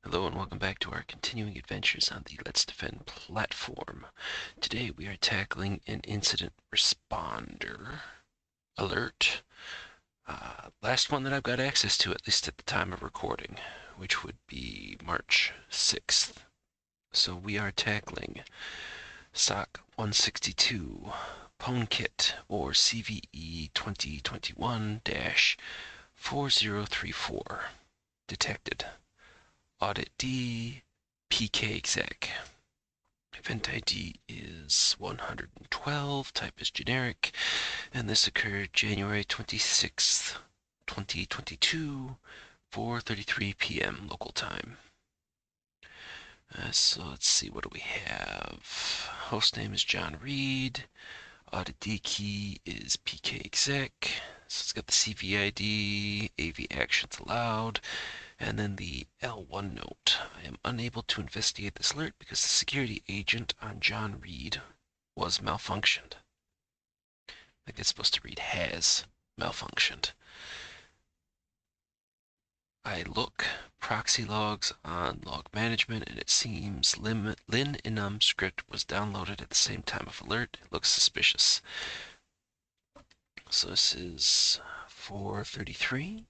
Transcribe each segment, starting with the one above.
Hello and welcome back to our continuing adventures on the Let's Defend platform. Today we are tackling an incident responder alert. Last one that I've got access to, at least at the time of recording, which would be March 6th. So we are tackling SOC162 Pwnkit or CVE 2021-4034 detected. Auditd, pkexec. EventID is 112, type is generic, and this occurred January 26th, 2022, 4:33 p.m. local time. So let's see, what do we have? Hostname is JohnReed. Auditd key is pkexec. So it's got the CVE-ID, AV actions allowed, and then the L1 note. I am unable to investigate this alert because the security agent on JohnReed was malfunctioned. I think it's supposed to read has malfunctioned. I look proxy logs on log management, and it seems lin enum script was downloaded at the same time of alert. It looks suspicious. So this is 4:33.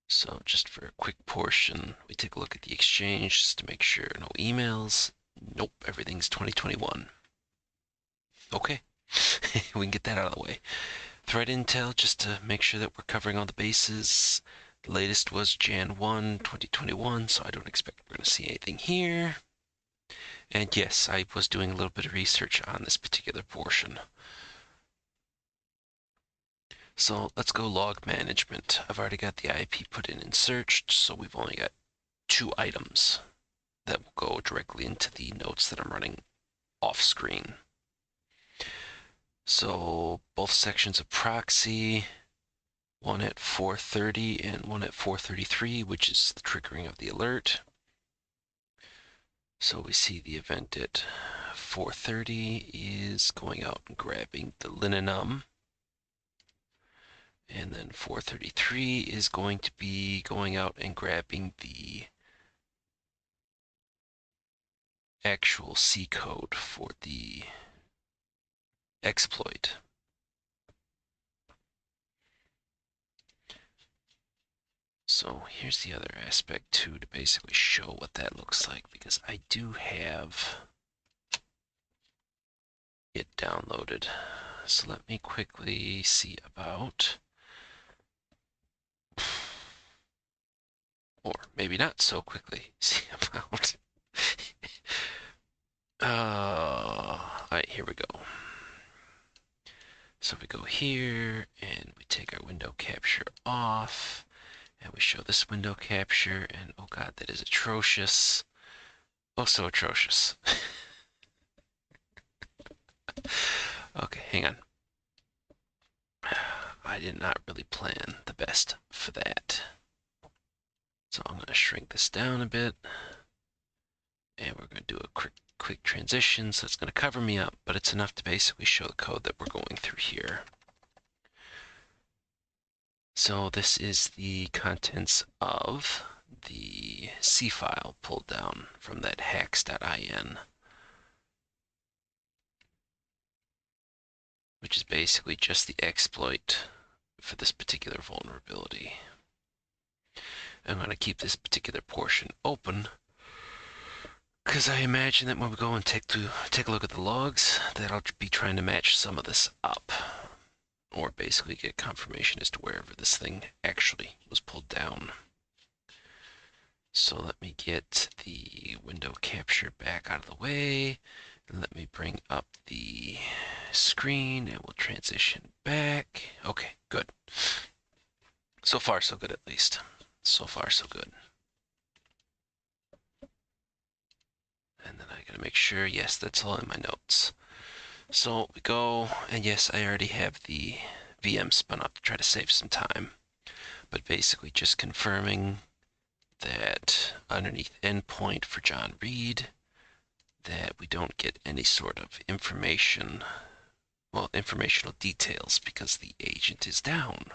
So just for a quick portion, we take a look at the exchange just to make sure no emails. Nope, everything's 2021. Okay, we can get that out of the way. Threat intel, just to make sure that we're covering all the bases. The latest was Jan 1, 2021, so I don't expect we're going to see anything here. And yes, I was doing a little bit of research on this particular portion. So let's go log management. I've already got the IP put in searched, so we've only got 2 items that will go directly into the notes that I'm running off screen. So both sections of proxy, one at 4:30 and one at 4:33, which is the triggering of the alert. So we see the event at 4:30 is going out and grabbing the linenum. And then 4:33 is going to be going out and grabbing the actual C code for the exploit. So here's the other aspect too, to basically show what that looks like, because I do have it downloaded. So let me quickly see about, or maybe not so quickly see about. All right, here we go. So we go here and we take our window capture off and we show this window capture, and oh god, that is atrocious. Oh, so atrocious. Okay, hang on. I did not really plan the best for that. So I'm going to shrink this down a bit. And we're going to do a quick transition. So it's going to cover me up, but it's enough to basically show the code that we're going through here. So this is the contents of the C file pulled down from that hacks.in, which is basically just the exploit for this particular vulnerability. I'm going to keep this particular portion open because I imagine that when we go and take a look at the logs, that I'll be trying to match some of this up, or basically get confirmation as to wherever this thing actually was pulled down. So let me get the window capture back out of the way, and let me bring up the screen, and we'll transition back. Okay, good. So far, so good, at least. So far, so good. And then I gotta make sure, yes, that's all in my notes. So we go, and yes, I already have the VM spun up to try to save some time. But basically just confirming that underneath endpoint for JohnReed, that we don't get any sort of information, well, informational details, because the agent is down.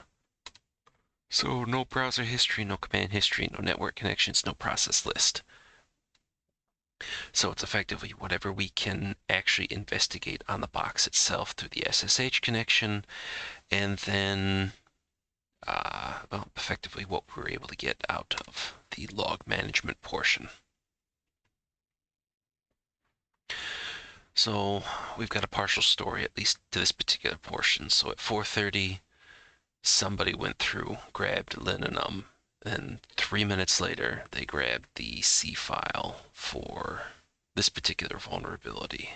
So no browser history, no command history, no network connections, no process list. So it's effectively whatever we can actually investigate on the box itself through the SSH connection, and then well, effectively what we're able to get out of the log management portion. So we've got a partial story, at least to this particular portion. So at 4:30, somebody went through, grabbed Linenum, and 3 minutes later, they grabbed the C file for this particular vulnerability.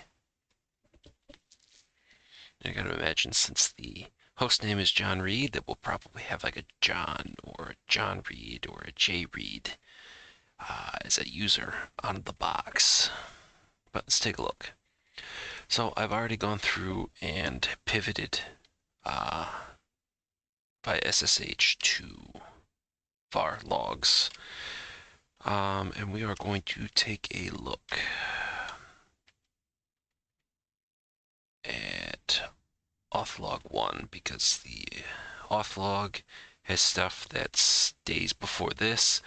I gotta imagine, since the host name is JohnReed, that we'll probably have like a John or a JohnReed or a JReed as a user on the box. But let's take a look. So I've already gone through and pivoted by SSH to var logs. And we are going to take a look at authlog1, because the authlog has stuff that's days before this.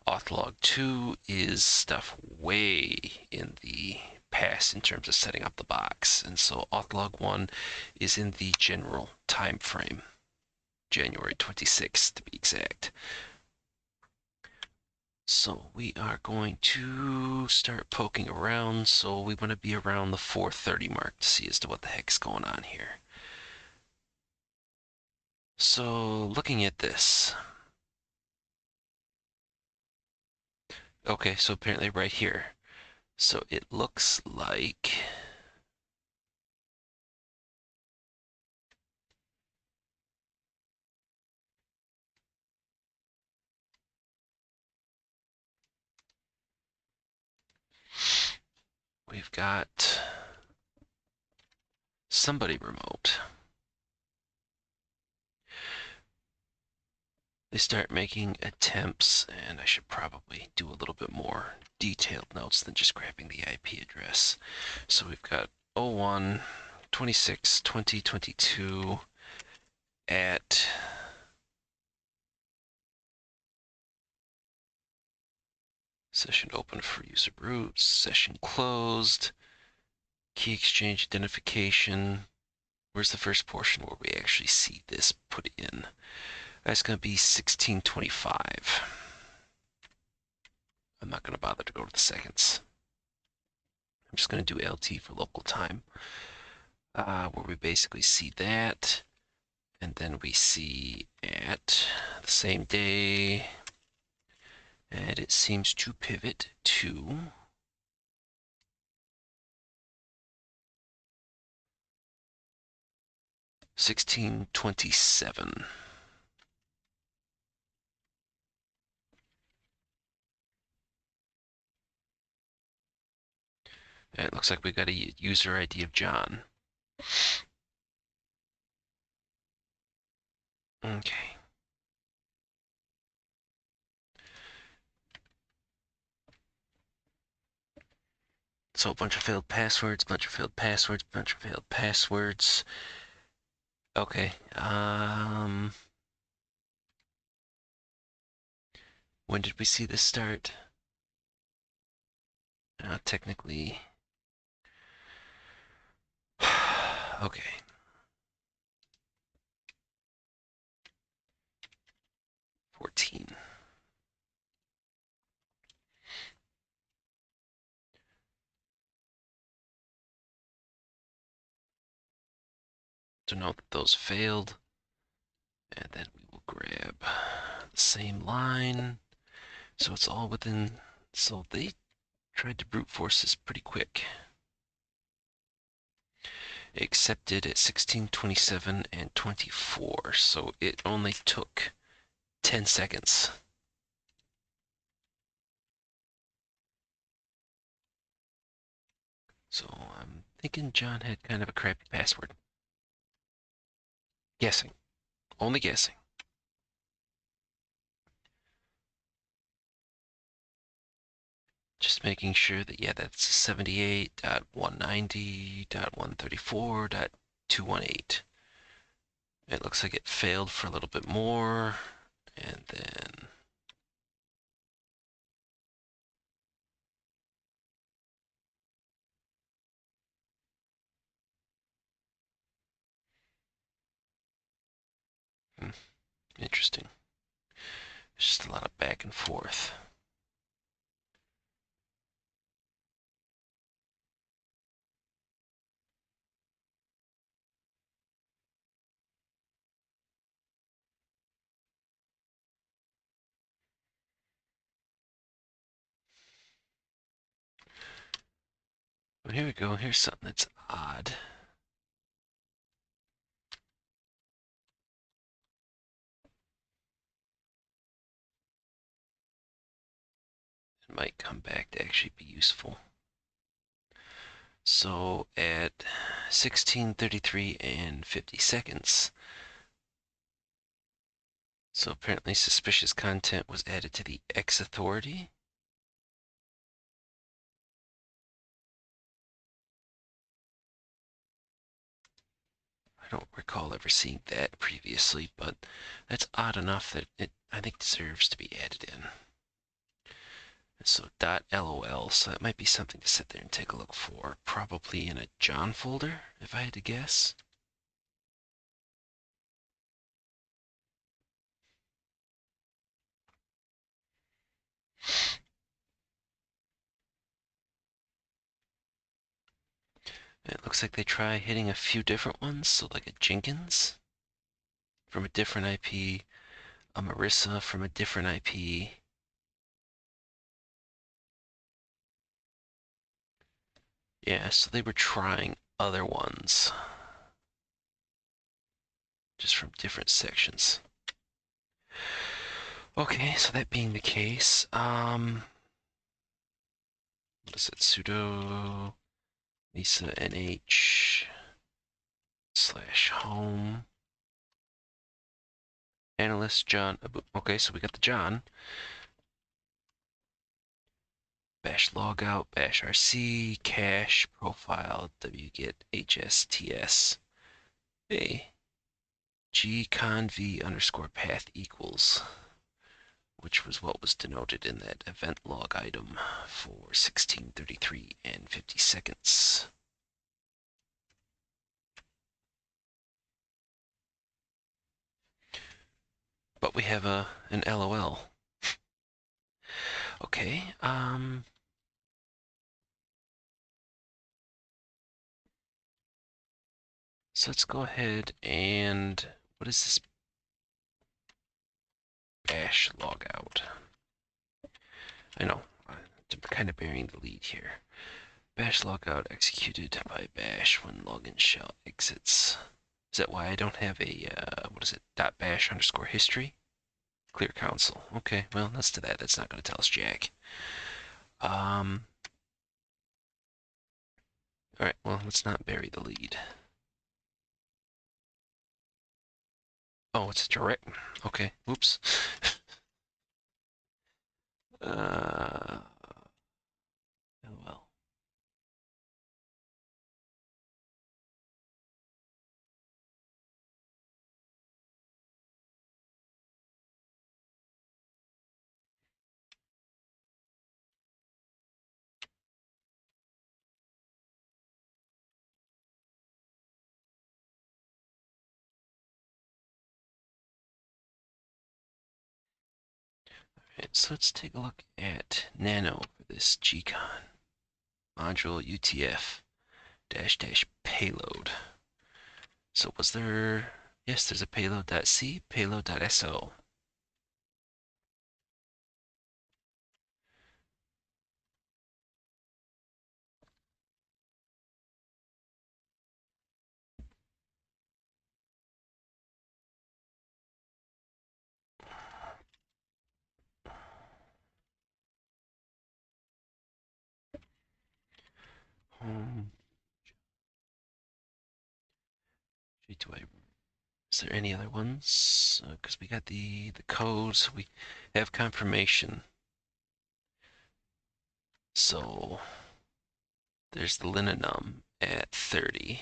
Authlog2 is stuff way in the past in terms of setting up the box. And so authlog1 is in the general time frame, January 26th to be exact. So we are going to start poking around. So we want to be around the 4:30 mark to see as to what the heck's going on here. So looking at this. Okay, so apparently right here. So it looks like we've got somebody remote. They start making attempts, and I should probably do a little bit more detailed notes than just grabbing the IP address. So we've got 01/26/2022 at session open for user root, session closed, key exchange identification. Where's the first portion where we actually see this put in? That's going to be 1625. I'm not going to bother to go to the seconds. I'm just going to do LT for local time, where we basically see that. And then we see at the same day, and it seems to pivot to 1627. And it looks like we got a user ID of John. Okay. So a bunch of failed passwords, bunch of failed passwords, bunch of failed passwords. Okay. When did we see this start? Technically. Okay. '14. So note that those failed. And then we will grab the same line. So it's all within, so they tried to brute force this pretty quick. Accepted at 1627 and 24, so it only took 10 seconds. So I'm thinking John had kind of a crappy password. Guessing. Only guessing. Just making sure that, yeah, that's 78.190.134.218. It looks like it failed for a little bit more, And then interesting. It's just a lot of back and forth. Well, here we go. Here's something that's odd. It might come back to actually be useful. So at 16:33 and 50 seconds, so apparently suspicious content was added to the X authority. I don't recall ever seeing that previously, but that's odd enough that it, I think, deserves to be added in. So .lol, so that might be something to sit there and take a look for. Probably in a John folder, if I had to guess. It looks like they try hitting a few different ones, so like a Jenkins from a different IP, a Marissa from a different IP. Yeah, so they were trying other ones, just from different sections. Okay, so that being the case, what is it? Sudo Lisa NH /home analyst John. Okay, so we got the John. Bash logout, bash rc, cache, profile, wget, hsts. Hey, gconv underscore path equals, which was what was denoted in that event log item for 16:33 and 50 seconds. But we have an LOL. Okay, so let's go ahead and, what is this bash logout? I know, I'm kind of burying the lead here. Bash logout executed by bash when login shell exits. Is that why I don't have a, what is it, .bash underscore history? Clear console. Okay, well, that's to that. That's not going to tell us jack. All right, well, let's not bury the lead. Oh, it's a direct. Okay, oops. Oh well. Alright, so let's take a look at nano for this gcon. Module UTF -- payload. So was there, yes, there's a payload.c, payload.so. Home. Is there any other ones? Because we got the codes, we have confirmation. So there's the linenum at 30.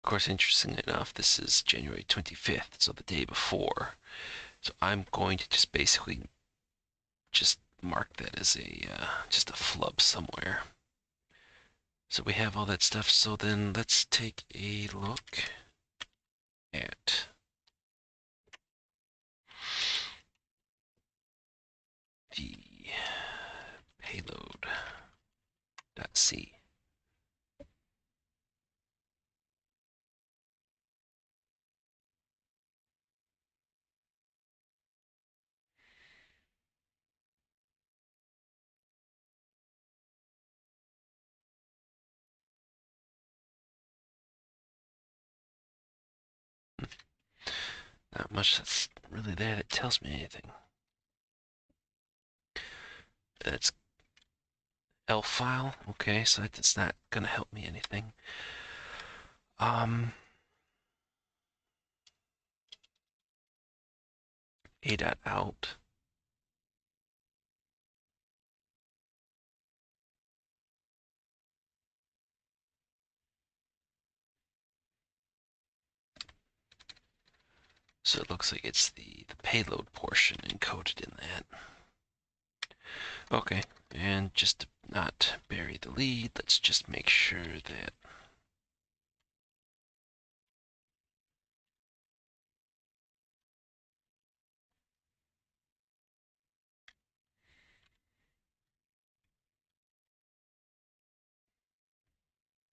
Of course, interestingly enough, this is January 25th, so the day before. So I'm going to just basically just mark that as just a flub somewhere. So we have all that stuff. So then let's take a look at the payload.c. Not much that's really there that tells me anything. That's elf file. Okay, so that's not gonna help me anything. A.out. So it looks like it's the payload portion encoded in that. Okay, and just to not bury the lead, let's just make sure that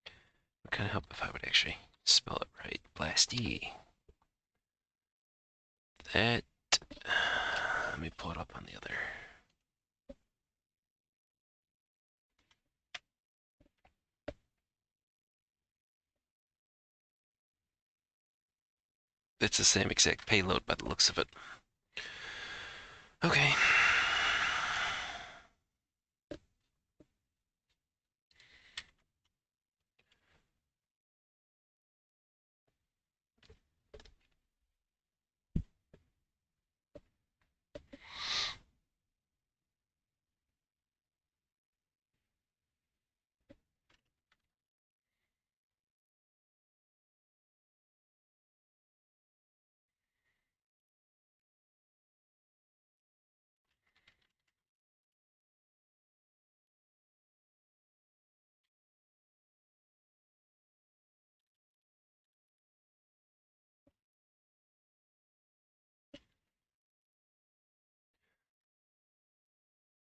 it would kind of help if I would actually spell it right. Blasty. That, let me pull it up on the other. It's the same exact payload by the looks of it. Okay.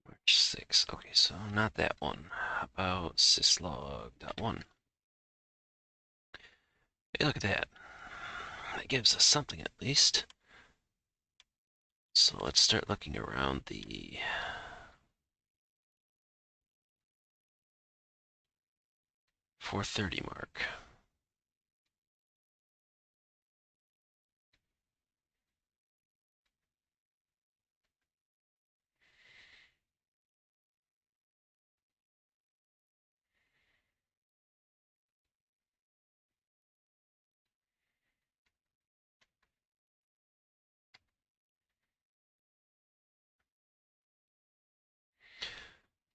March 6. Okay, so not that one. How about syslog.1? Hey, look at that. That gives us something at least. So let's start looking around the 430 mark.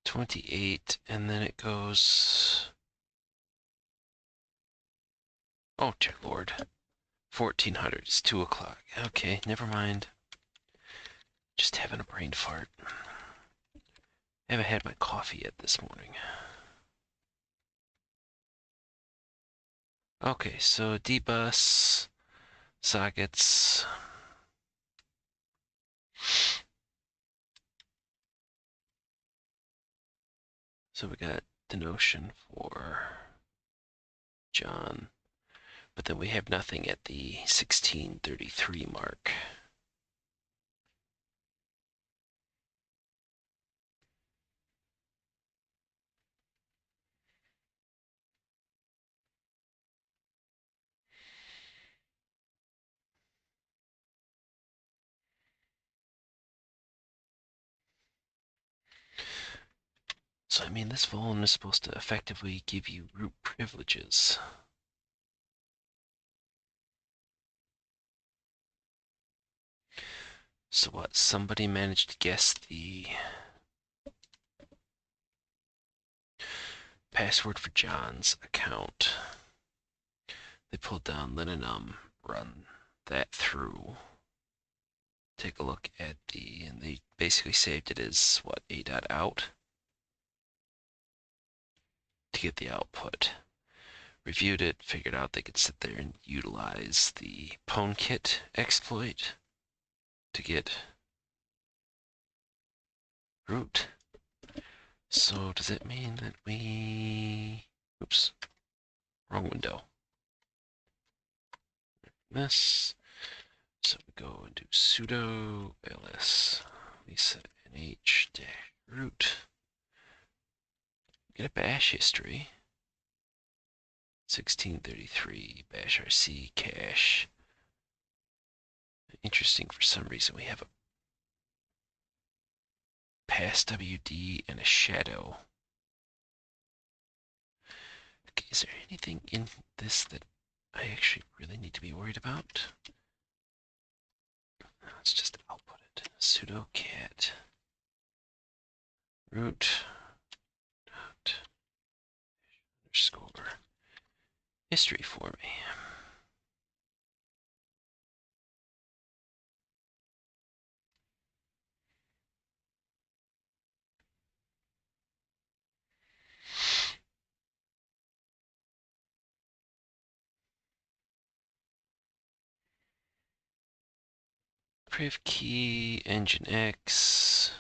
.28, and then it goes. Oh, dear Lord. 1400. It's 2 o'clock. Okay, never mind. Just having a brain fart. I haven't had my coffee yet this morning. Okay, so dbus, sockets. So we got the notion for John, but then we have nothing at the 1633 mark. So I mean, this volume is supposed to effectively give you root privileges. So what, somebody managed to guess the password for John's account. They pulled down linenum, run that through. Take a look at and they basically saved it as what, a.out to get the output. Reviewed it, figured out they could sit there and utilize the Pwnkit exploit to get root. So does it mean that we, oops, wrong window. This, so we go and do sudo ls lisa nh-root. Get a bash history. 1633 bash rc cache. Interesting, for some reason we have a pass wd and a shadow. Okay, is there anything in this that I actually really need to be worried about? Let's just output it. Sudo cat root dot underscore history for me. Priv key, nginx.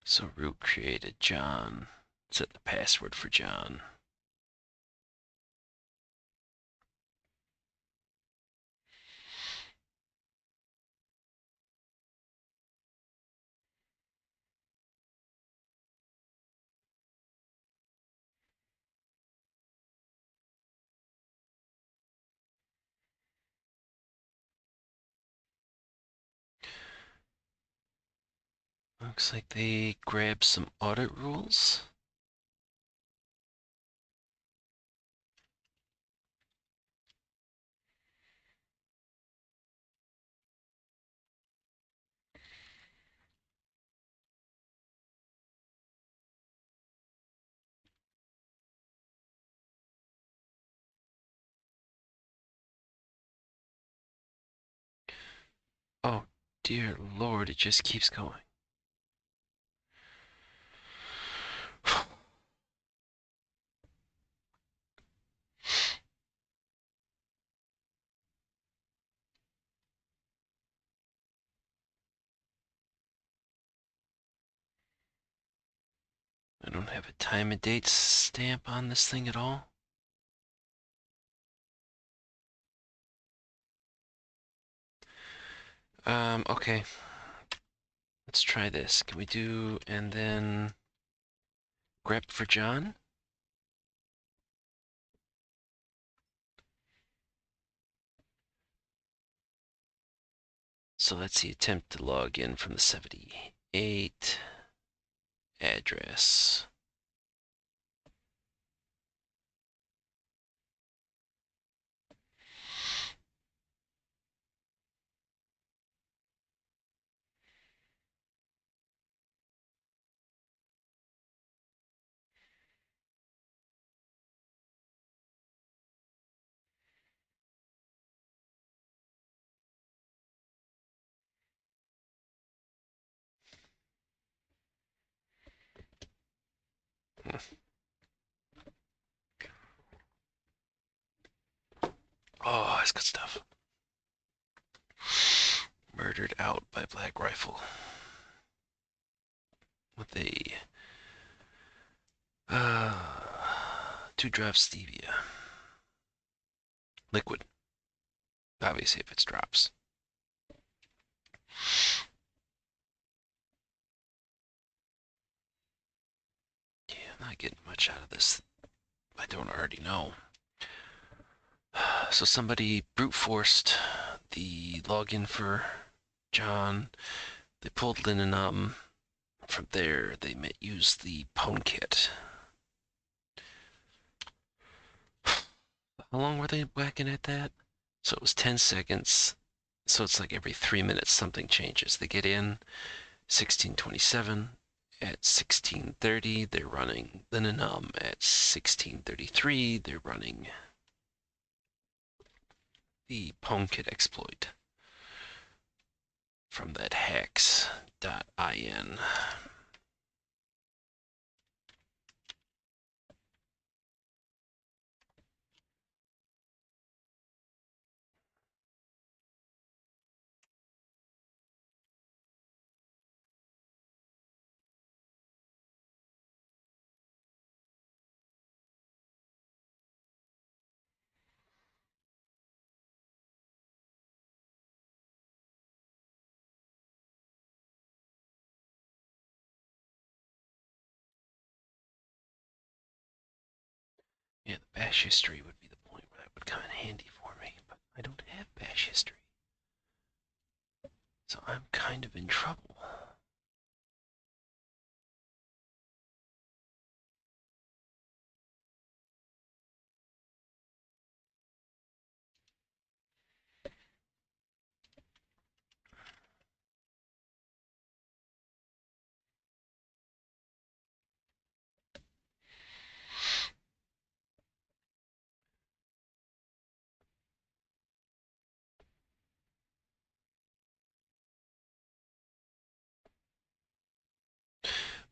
So root created John. Set the password for John. Looks like they grabbed some audit rules. Oh, dear Lord, it just keeps going. I don't have a time and date stamp on this thing at all. Okay. Let's try this. Can we do, and then grep for John? So let's see, attempt to log in from the 78 address. Oh, that's good stuff. Murdered out by Black Rifle with a 2-drop stevia. Liquid. Obviously, if it's drops. Yeah, I'm not getting much out of this I don't already know. So somebody brute forced the login for John. They pulled linenum. From there, they used the Pwnkit. How long were they whacking at that? So it was 10 seconds. So it's like every 3 minutes something changes. They get in 1627. At 1630, they're running Linenum. At 1633, they're running the Pwnkit exploit from that hex.in. Yeah, the bash history would be the point where that would come in handy for me, but I don't have bash history. So I'm kind of in trouble.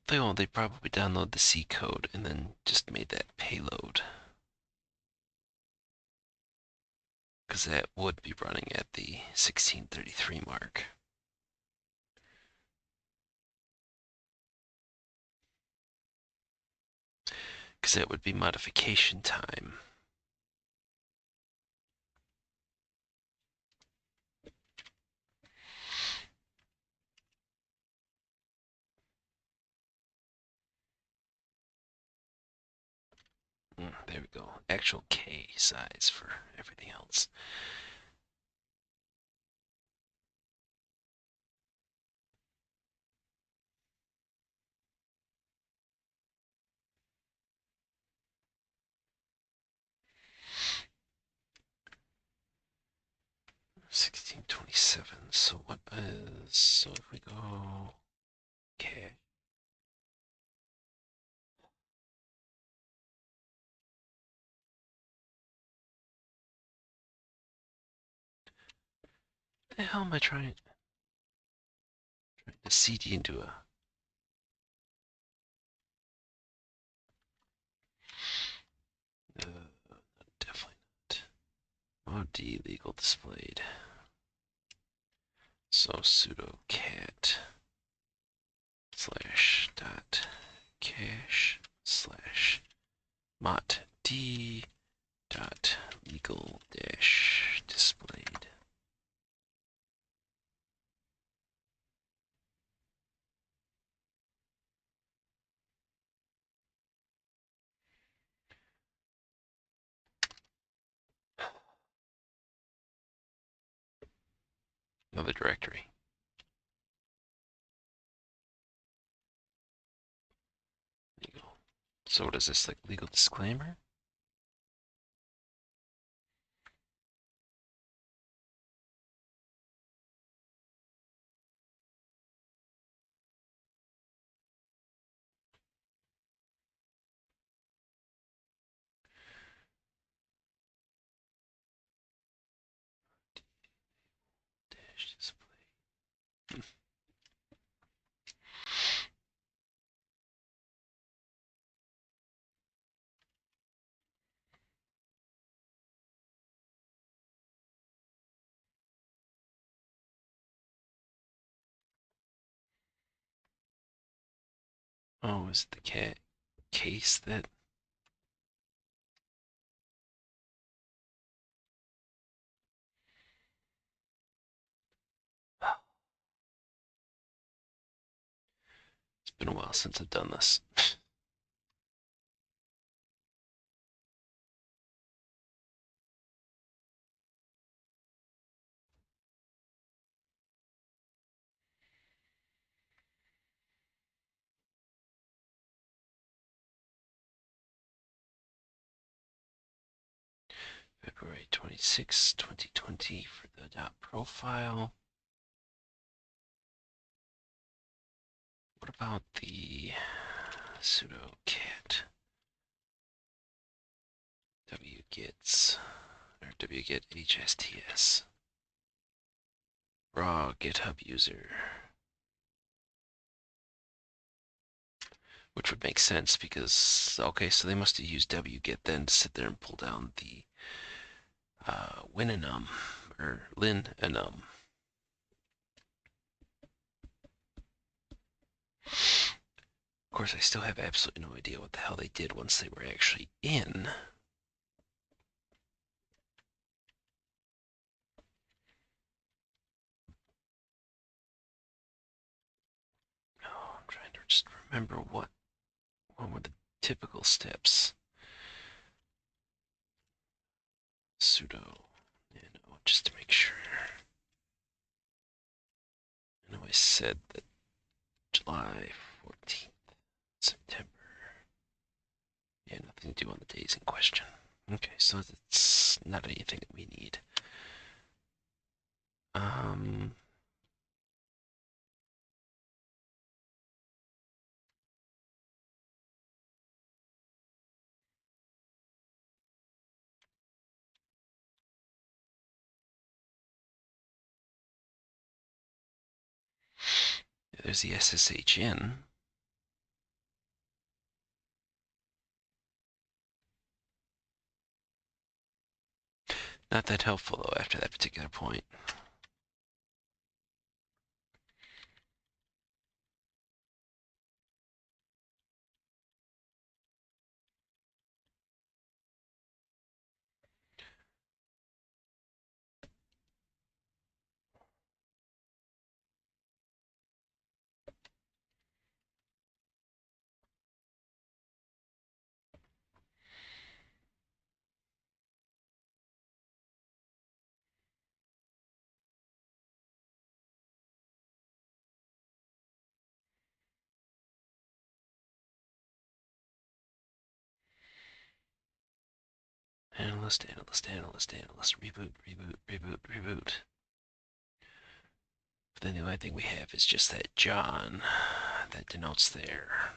They probably download the C code and then just made that payload. Because that would be running at the 1633 mark. Because that would be modification time. There we go. Actual K size for everything else. $16.27. So what is, so if we go K. What the hell am I trying to CD into a definitely not. OD legal displayed. So sudo cat slash dot cache slash mot d dot legal dash displayed. Another directory. Legal. So what is this, like legal disclaimer? Dash display. Oh, is it the cat case that? It's been a while since I've done this. February 26, 2020 for the .profile. What about the sudo cat wgets or wget hsts raw GitHub user? Which would make sense because, okay, so they must have used wget then to sit there and pull down the winenum or linenum. Of course, I still have absolutely no idea what the hell they did once they were actually in. Oh, I'm trying to just remember what were the typical steps. Sudo, just to make sure. I know I said that July 14th, September. Yeah, nothing to do on the days in question. Okay, so it's not anything that we need. There's the SSH in. Not that helpful, though, after that particular point. Analyst, reboot. But then the only thing we have is just that John that denotes there.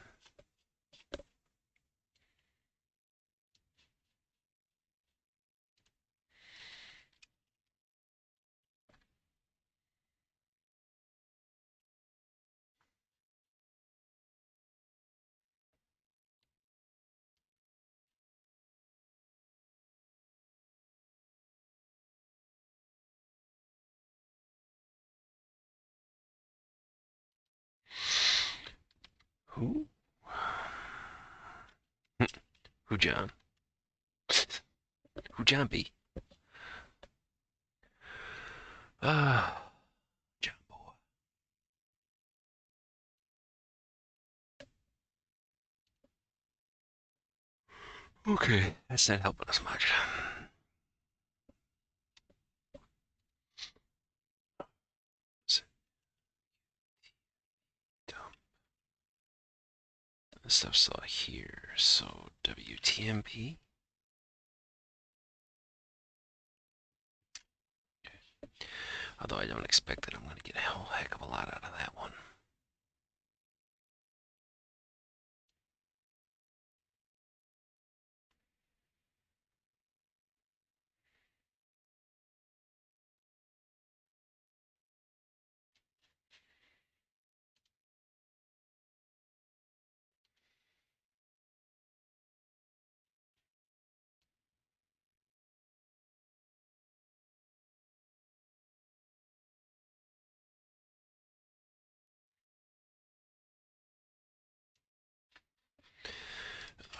Who? Who John? Who John be? John boy. Okay, that's not helping us much. Dump. This stuff's all here, so WTMP. Although I don't expect that I'm going to get a whole heck of a lot out of that one.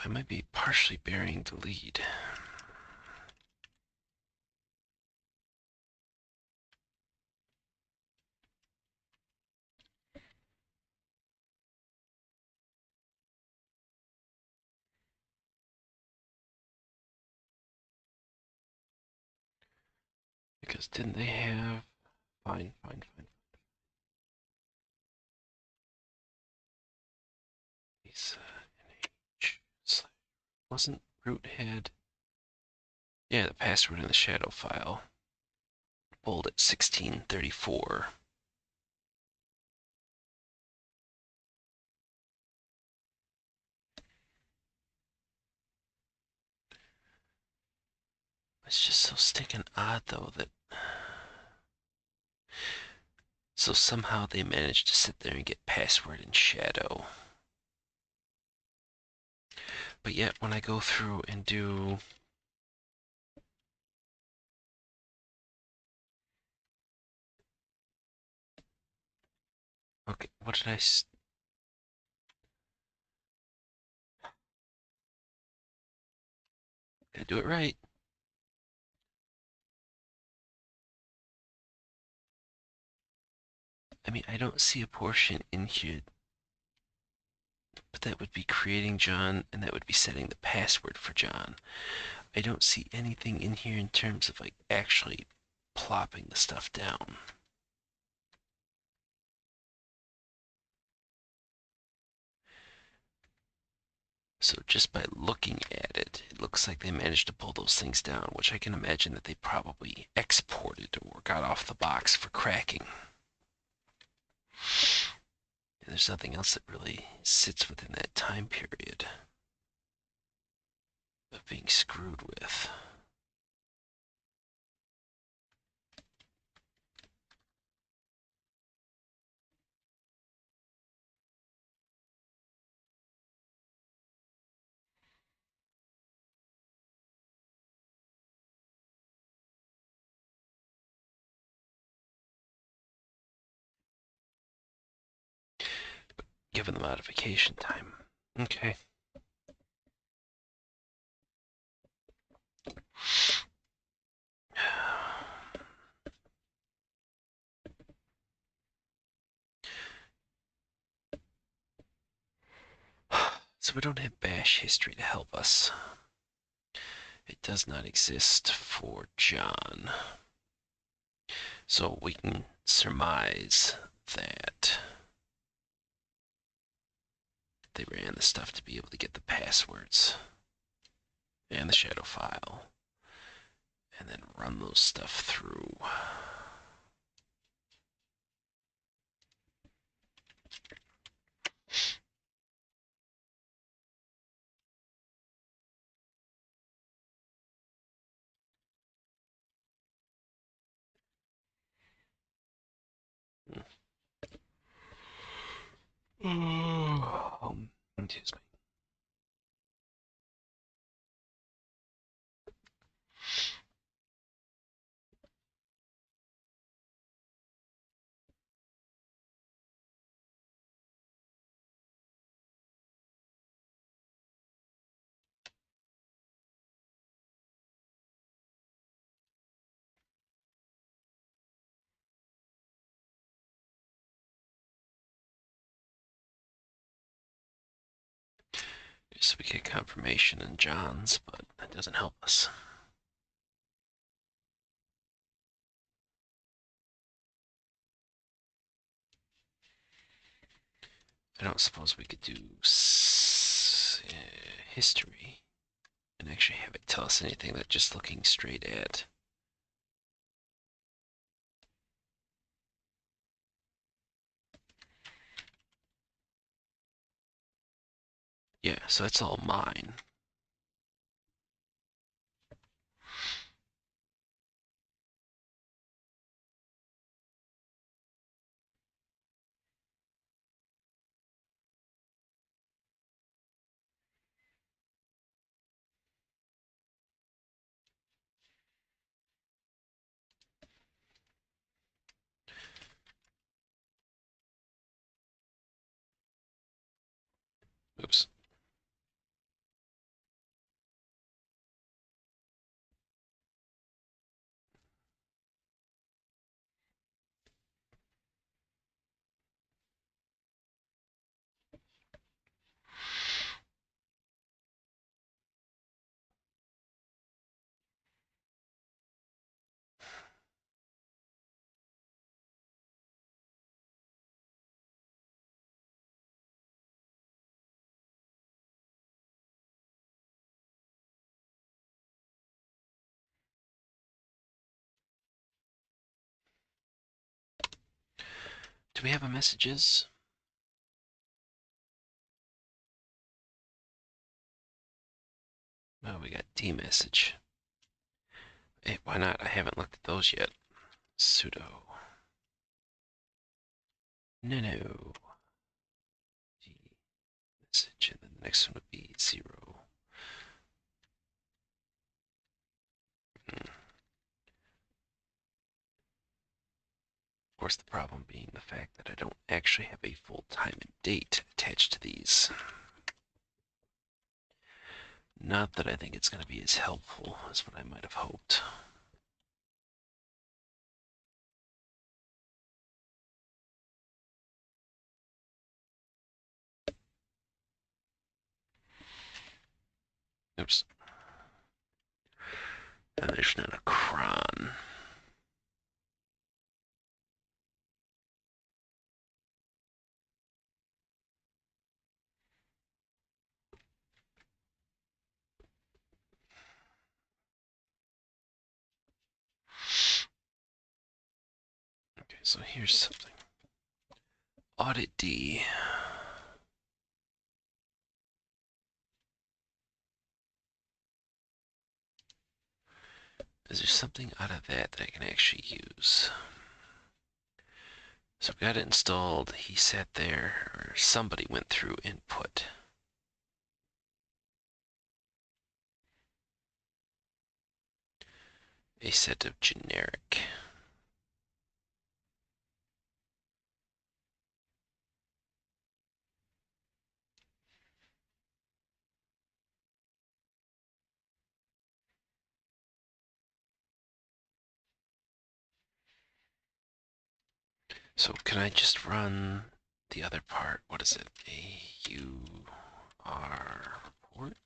I might be partially burying the lead. Because didn't they have... Fine. Lisa NH. Wasn't root head Yeah, the password in the shadow file. Bold at 1634. It's just so stinking odd, though, that... So somehow they managed to sit there and get password in shadow. But yet, when I go through and do... Okay, what did I... Did I do it right? I mean, I don't see a portion in here, but that would be creating John, and that would be setting the password for John. I don't see anything in here in terms of like actually plopping the stuff down. So just by looking at it, it looks like they managed to pull those things down, which I can imagine that they probably exported or got off the box for cracking. And there's nothing else that really sits within that time period of being screwed with. Given the modification time. Okay. So we don't have bash history to help us. It does not exist for John. So we can surmise that they ran the stuff to be able to get the passwords and the shadow file and then run those stuff through. Excuse me. So we get confirmation in John's, but that doesn't help us. I don't suppose we could do history and actually have it tell us anything that just looking straight at. Yeah, so that's all mine. Oops. Do we have a messages? Oh, we got D message. Hey, why not? I haven't looked at those yet. Sudo. No. D message, and then the next one would be 0. Of course, the problem being the fact that I don't actually have a full time and date attached to these. Not that I think it's going to be as helpful as what I might have hoped. Oops. And there's not a cron. Okay, so here's something. Auditd. Is there something out of that I can actually use? So I've got it installed. He sat there, or somebody went through input. A set of generic. So can I just run the other part? What is it? AUR report?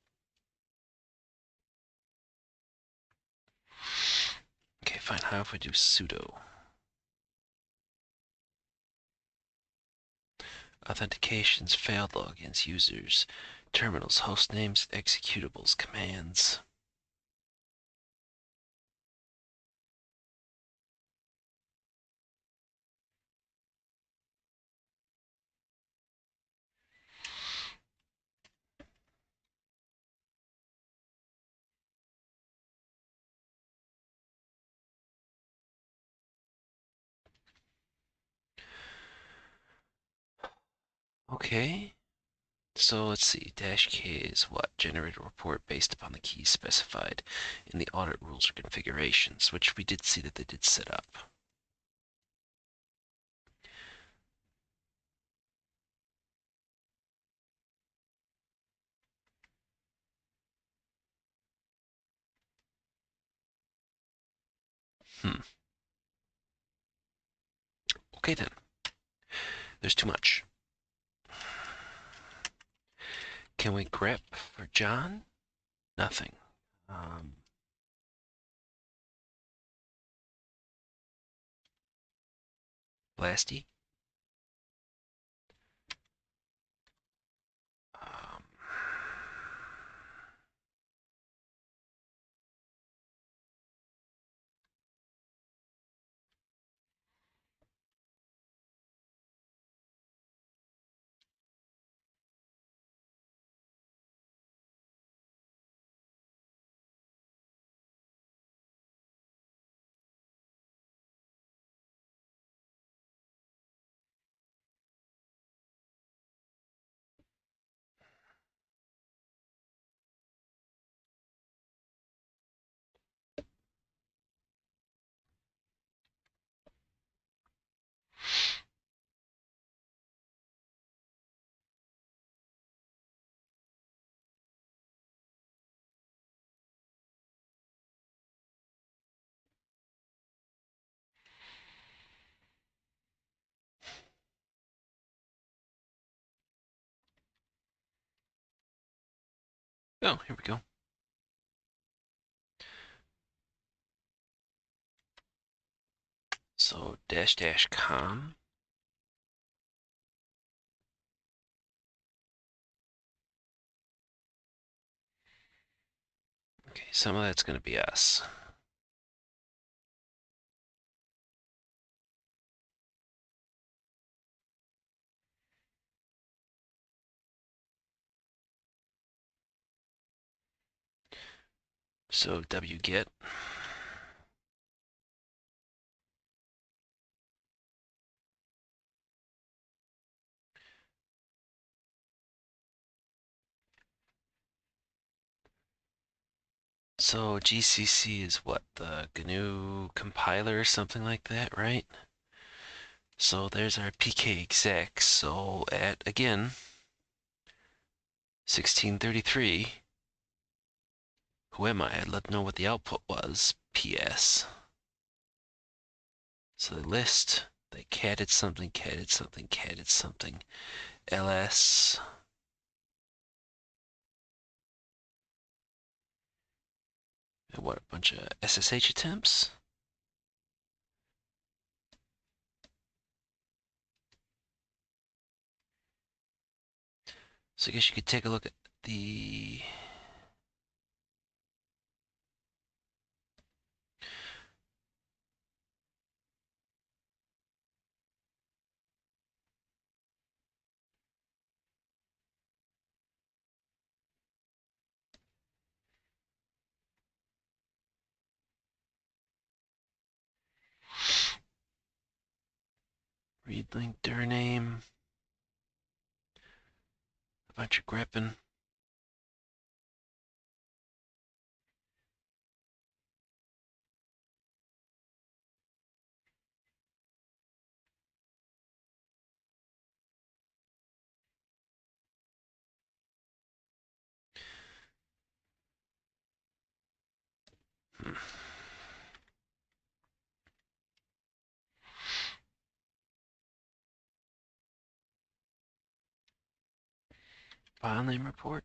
Okay, fine. How if we do sudo? Authentications, failed logins, users, terminals, host names, executables, commands. Okay. So let's see, dash K is what? Generate a report based upon the keys specified in the audit rules or configurations, which we did see that they did set up. Okay then. There's too much. Can we grep for John? Nothing. Blasty? Um, oh, here we go. So dash dash com. Okay, some of that's going to be us. So wget. So GCC is what, the GNU compiler or something like that, right? So there's our pkexec. So at, again, 1633, who am I? I'd let them know what the output was, PS. So they list, they catted something, catted something, catted something, ls. And what, a bunch of SSH attempts? So I guess you could take a look at the read link dir name, a bunch of grepping. File name report.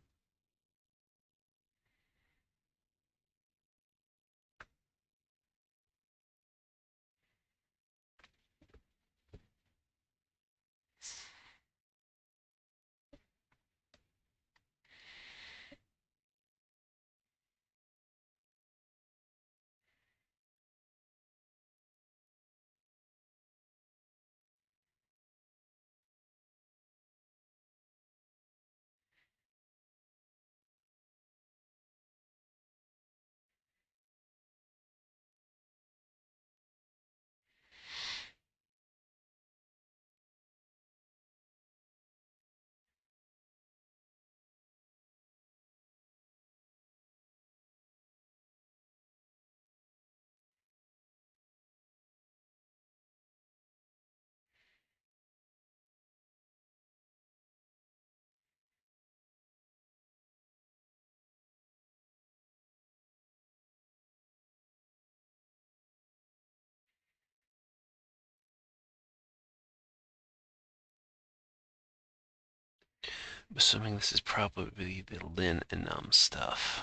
I'm assuming this is probably the lin enum stuff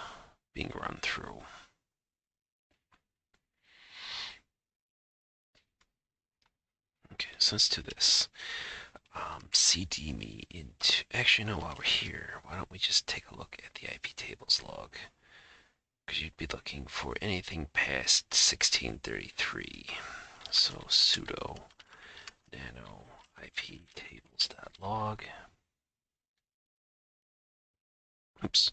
being run through. Okay, so let's do this. CD me into, actually no, while we're here, why don't we just take a look at the Iptables log? Because you'd be looking for anything past 1633. So sudo nano iptables.log. Oops.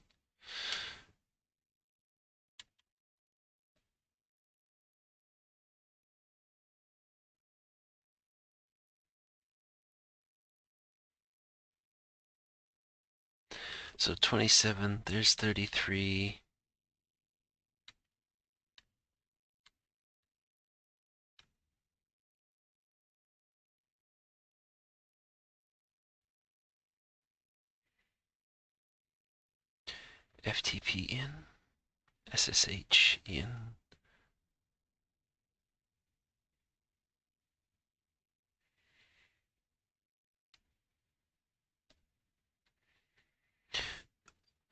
So 27, there's 33. FTP in, SSH in.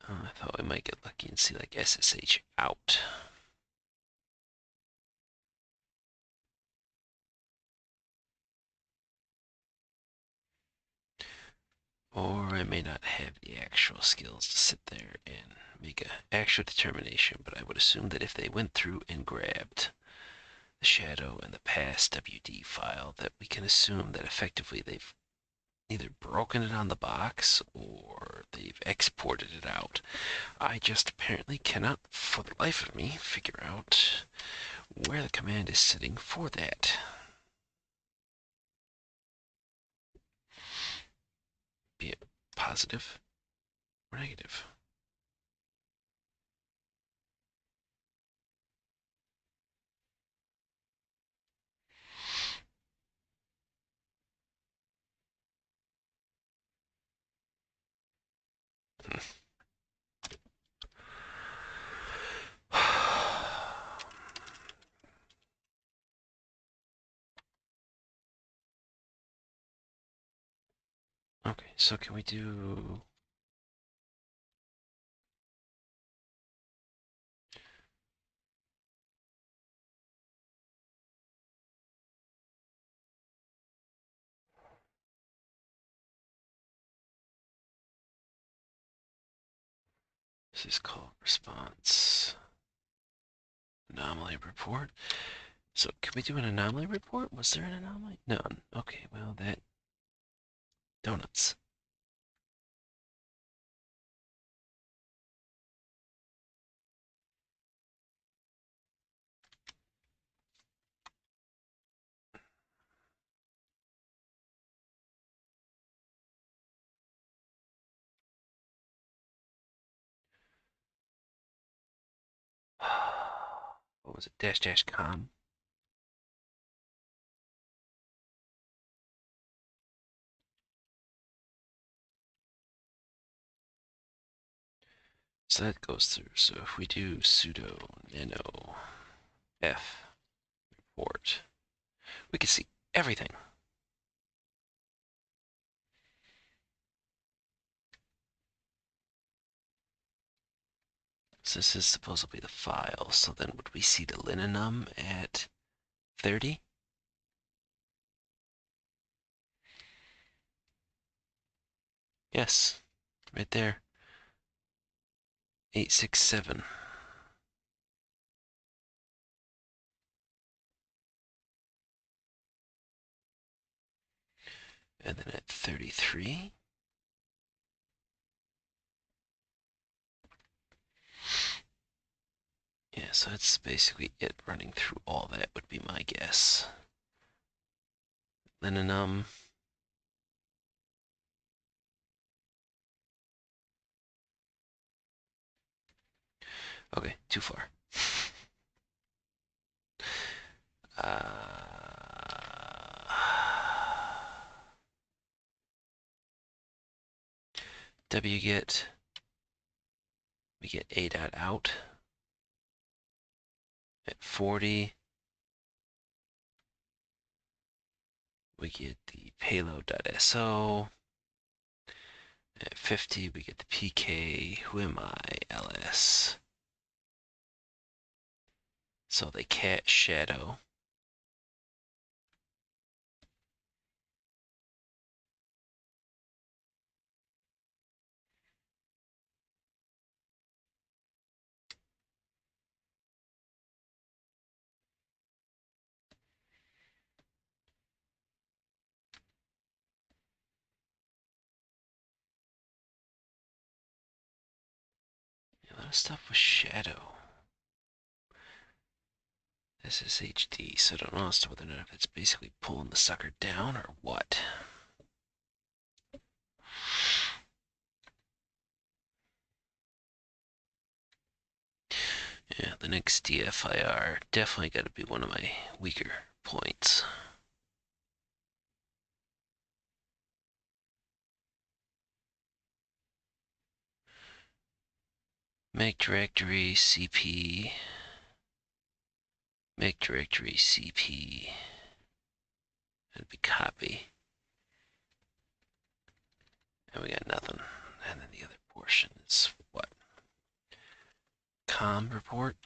I thought we might get lucky and see like SSH out. Or I may not have the actual skills to sit there and make an actual determination, but I would assume that if they went through and grabbed the shadow and the past WD file, that we can assume that effectively they've either broken it on the box or they've exported it out. I just apparently cannot, for the life of me, figure out where the command is sitting for that. Be it positive or negative. Okay, so can we do... This is called response anomaly report. So can we do an anomaly report? Was there an anomaly? None. Okay, well that... Donuts. What was it? Dash dash com. So that goes through. So if we do sudo nano f report, we can see everything. So this is supposedly the file. So then would we see the linenum at 30? Yes, right there. 867. And then at 33. Yeah, so it's basically it running through all that would be my guess. Linenum. Okay, too far. wget, we get a dot out at 40. We get the payload.so. At 50, we get the pk whoami-ls. So the cat shadow. A lot of stuff with shadow. SSHD, so I don't know as to whether or not if it's basically pulling the sucker down or what. Yeah, the next DFIR definitely got to be one of my weaker points. Make directory CP. Make directory CP. That'd be copy. And we got nothing. And then the other portion is what? Com report.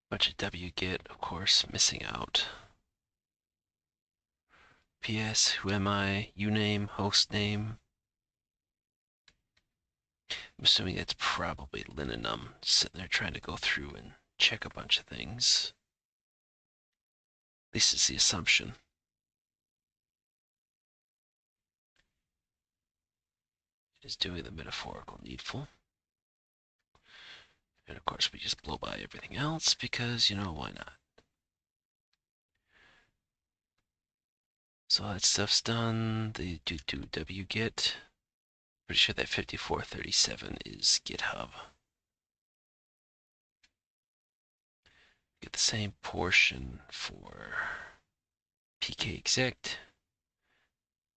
Bunch of wget, of course, missing out. PS, who am I, uname, hostname. I'm assuming it's probably Linenum sitting there trying to go through and check a bunch of things. At least it's the assumption. It is doing the metaphorical needful. And of course, we just blow by everything else because, why not? So all that stuff's done. They do wget. Pretty sure that 5437 is GitHub. Get the same portion for pkexec,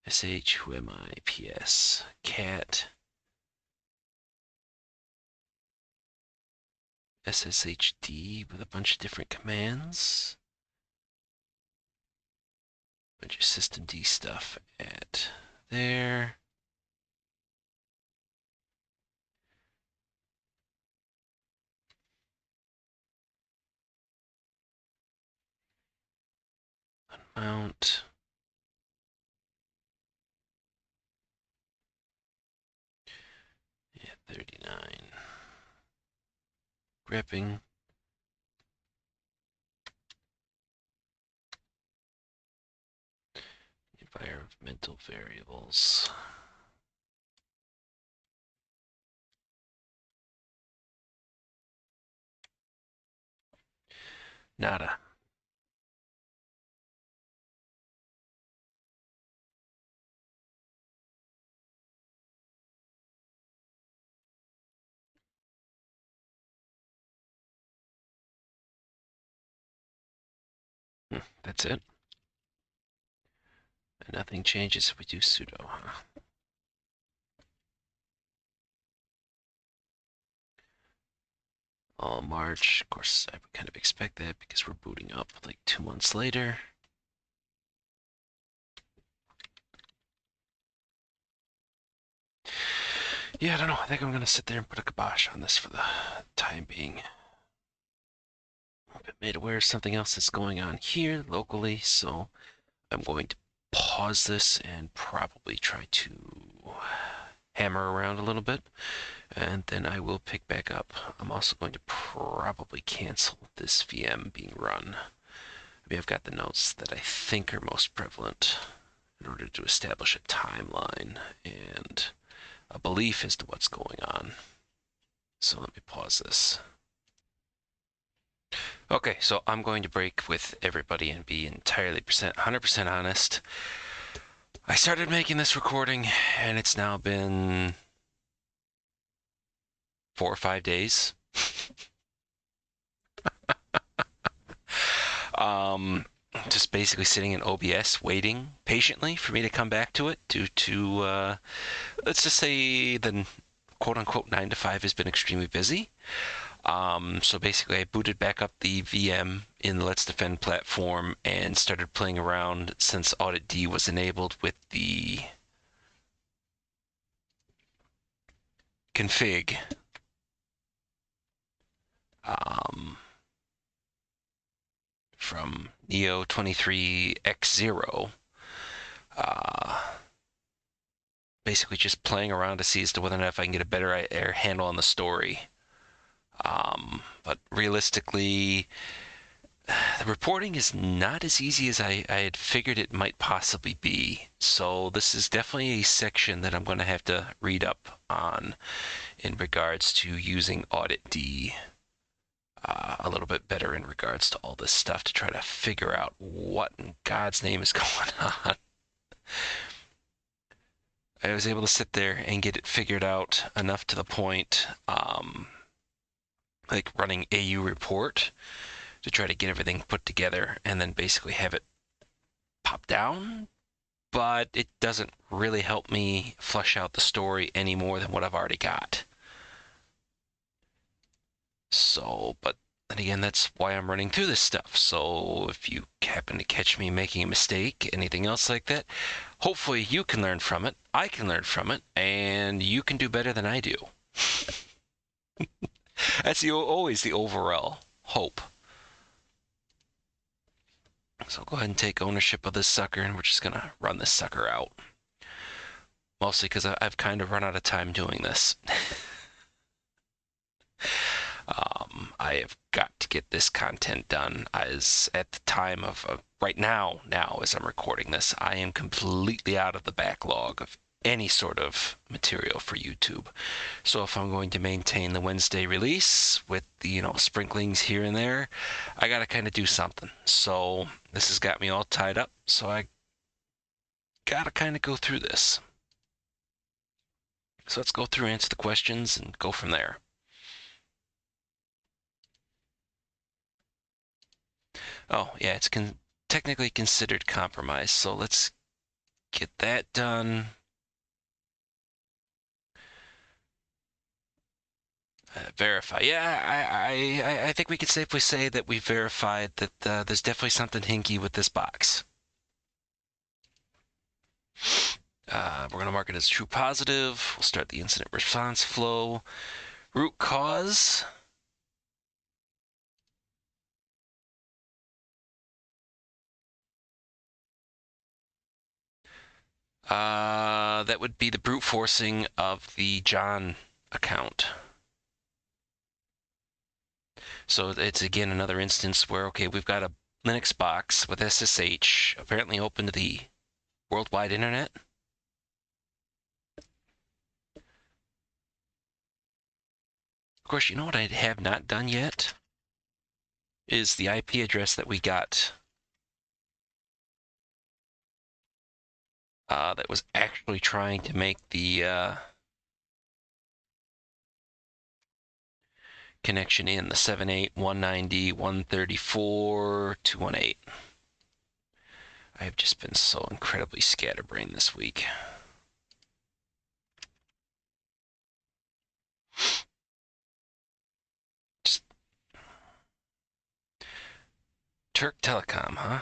sh, who am I, ps, cat, sshd with a bunch of different commands. Bunch of systemd stuff at there. Unmount. Yeah, 39. Gripping. Environmental variables. Nada. That's it. And nothing changes if we do sudo, huh? All March. Of course, I would kind of expect that because we're booting up like 2 months later. Yeah, I don't know. I think I'm going to sit there and put a kibosh on this for the time being. I've been made aware of something else that's going on here locally, so I'm going to pause this and probably try to hammer around a little bit, and then I will pick back up. I'm also going to probably cancel this VM being run. I've got the notes that I think are most prevalent in order to establish a timeline and a belief as to what's going on. So let me pause this. Okay, so I'm going to break with everybody and be entirely 100% honest. I started making this recording and it's now been 4 or 5 days. Just basically sitting in OBS waiting patiently for me to come back to it due to, let's just say the quote-unquote 9 to 5 has been extremely busy. So basically I booted back up the VM in the Let's Defend platform and started playing around since Auditd was enabled with the config. From Neo 23x0. Basically just playing around to see as to whether or not if I can get a better handle on the story. But realistically, the reporting is not as easy as I had figured it might possibly be. So this is definitely a section that I'm going to have to read up on in regards to using Auditd a little bit better in regards to all this stuff to try to figure out what in God's name is going on. I was able to sit there and get it figured out enough to the point, like running AU report to try to get everything put together and then basically have it pop down. But it doesn't really help me flush out the story any more than what I've already got. So, but then again, that's why I'm running through this stuff. So if you happen to catch me making a mistake, anything else like that, hopefully you can learn from it, I can learn from it, and you can do better than I do. That's always the overall hope. So go ahead and take ownership of this sucker, and we're just going to run this sucker out. Mostly because I've kind of run out of time doing this. I have got to get this content done as at the time of right now, as I'm recording this, I am completely out of the backlog of any sort of material for YouTube. So if I'm going to maintain the Wednesday release with the, sprinklings here and there, I got to kind of do something. So this has got me all tied up. So I got to kind of go through this. So let's go through, answer the questions, and go from there. Oh, yeah, it's technically considered compromise. So let's get that done. Verify. Yeah, I think we could safely say that we verified that there's definitely something hinky with this box. We're going to mark it as true positive. We'll start the incident response flow. Root cause. That would be the brute forcing of the John account. So it's again another instance where, okay, we've got a Linux box with SSH apparently open to the worldwide internet. Of course, you know what I have not done yet is the IP address that we got that was actually trying to make the connection in the 78.190.134.218. I have just been so incredibly scatterbrained this week. Just Turk Telecom, huh?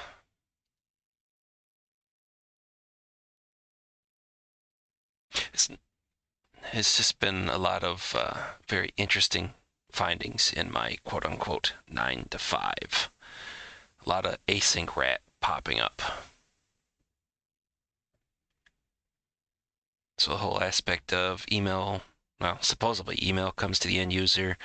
It's just been a lot of very interesting findings in my quote-unquote 9 to 5. A lot of async rat popping up. So the whole aspect of email, well, supposedly email comes to the end user.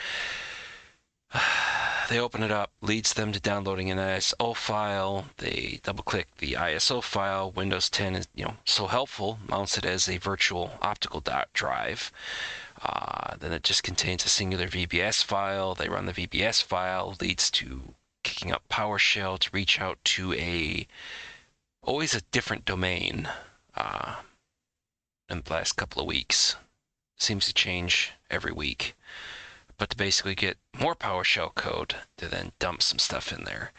They open it up, leads them to downloading an ISO file. They double-click the ISO file. Windows 10 is, so helpful, mounts it as a virtual optical drive. Then it just contains a singular VBS file. They run the VBS file, leads to kicking up PowerShell to reach out to always a different domain in the last couple of weeks. Seems to change every week. But to basically get more PowerShell code to then dump some stuff in there.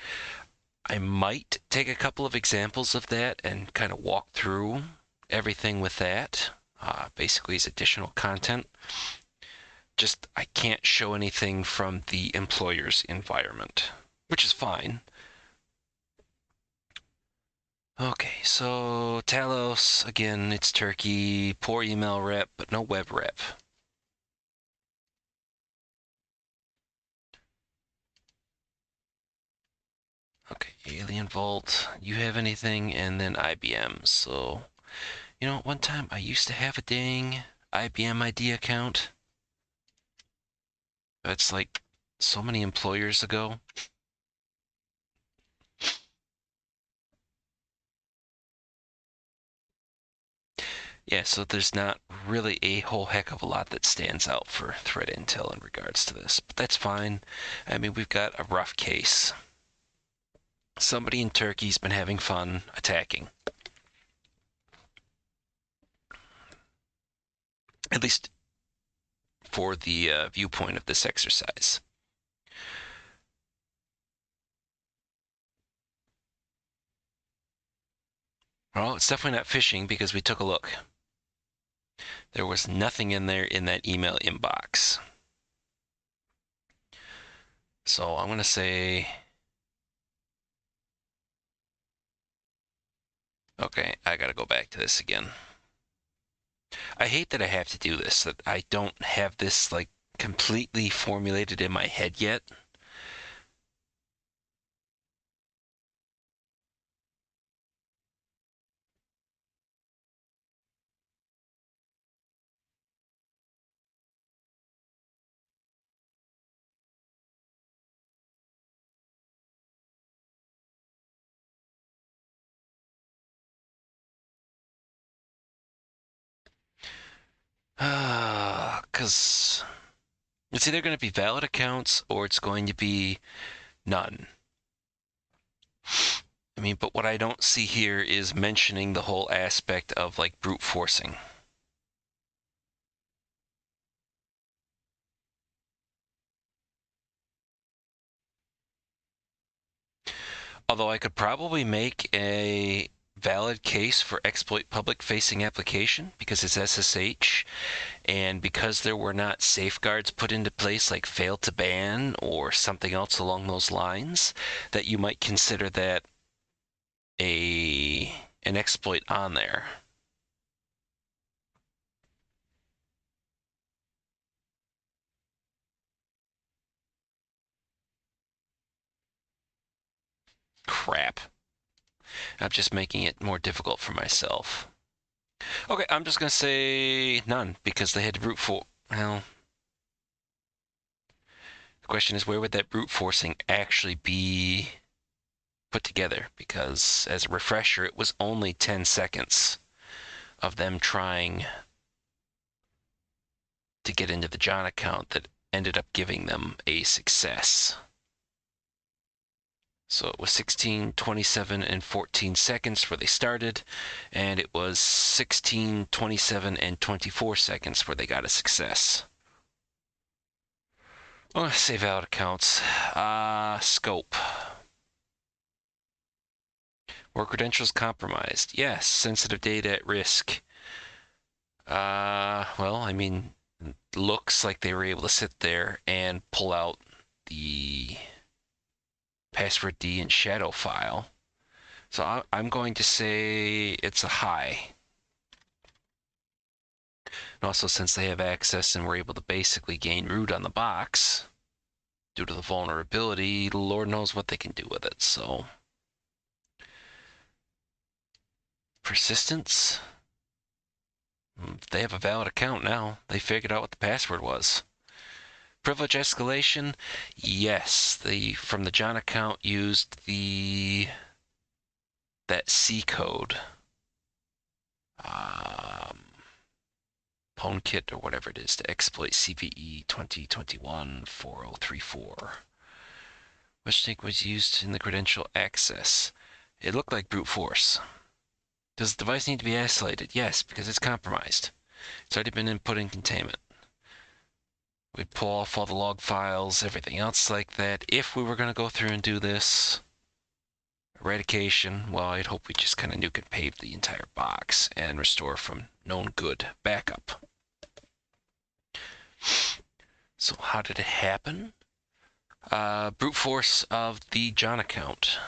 I might take a couple of examples of that and kind of walk through everything with that. Basically as additional content. Just I can't show anything from the employer's environment, which is fine. Okay, so Talos, again, it's Turkey, poor email rep, but no web rep. Okay, Alien Vault, you have anything? And then IBM. So, one time I used to have a dang IBM ID account. That's like so many employers ago. Yeah, so there's not really a whole heck of a lot that stands out for threat intel in regards to this, but that's fine. I mean, we've got a rough case. Somebody in Turkey's been having fun attacking. At least for the viewpoint of this exercise. Well, it's definitely not phishing because we took a look. There was nothing in there in that email inbox. So I'm going to say, okay, I got to go back to this again. I hate that I have to do this, that I don't have this like completely formulated in my head yet. because it's either going to be valid accounts or it's going to be none. I mean, but what I don't see here is mentioning the whole aspect of like brute forcing. Although I could probably make a valid case for exploit public facing application because it's SSH, and because there were not safeguards put into place like fail to ban or something else along those lines, that you might consider that an exploit on there. Crap. I'm just making it more difficult for myself. Okay, I'm just going to say none because they had to brute force. Well, the question is, where would that brute forcing actually be put together? Because as a refresher, it was only 10 seconds of them trying to get into the John account that ended up giving them a success. So it was 16, 27, and 14 seconds where they started, and it was 16, 27, and 24 seconds where they got a success. Oh, save out accounts. Scope. Were credentials compromised? Yes. Sensitive data at risk. Well, I mean, looks like they were able to sit there and pull out the password D and shadow file. So I'm going to say it's a high. And also, since they have access and were able to basically gain root on the box due to the vulnerability, Lord knows what they can do with it. So persistence. They have a valid account now. They figured out what the password was. Privilege escalation, yes. They, from the John account, used that C code. Pwnkit or whatever it is to exploit CVE-2021-4034. Which technique was used in the credential access? It looked like brute force. Does the device need to be isolated? Yes, because it's compromised. It's already been input in containment. We'd pull off all the log files, everything else like that. If we were going to go through and do this eradication, well, I'd hope we just kind of nuke and pave the entire box and restore from known good backup. So how did it happen? Brute force of the John account.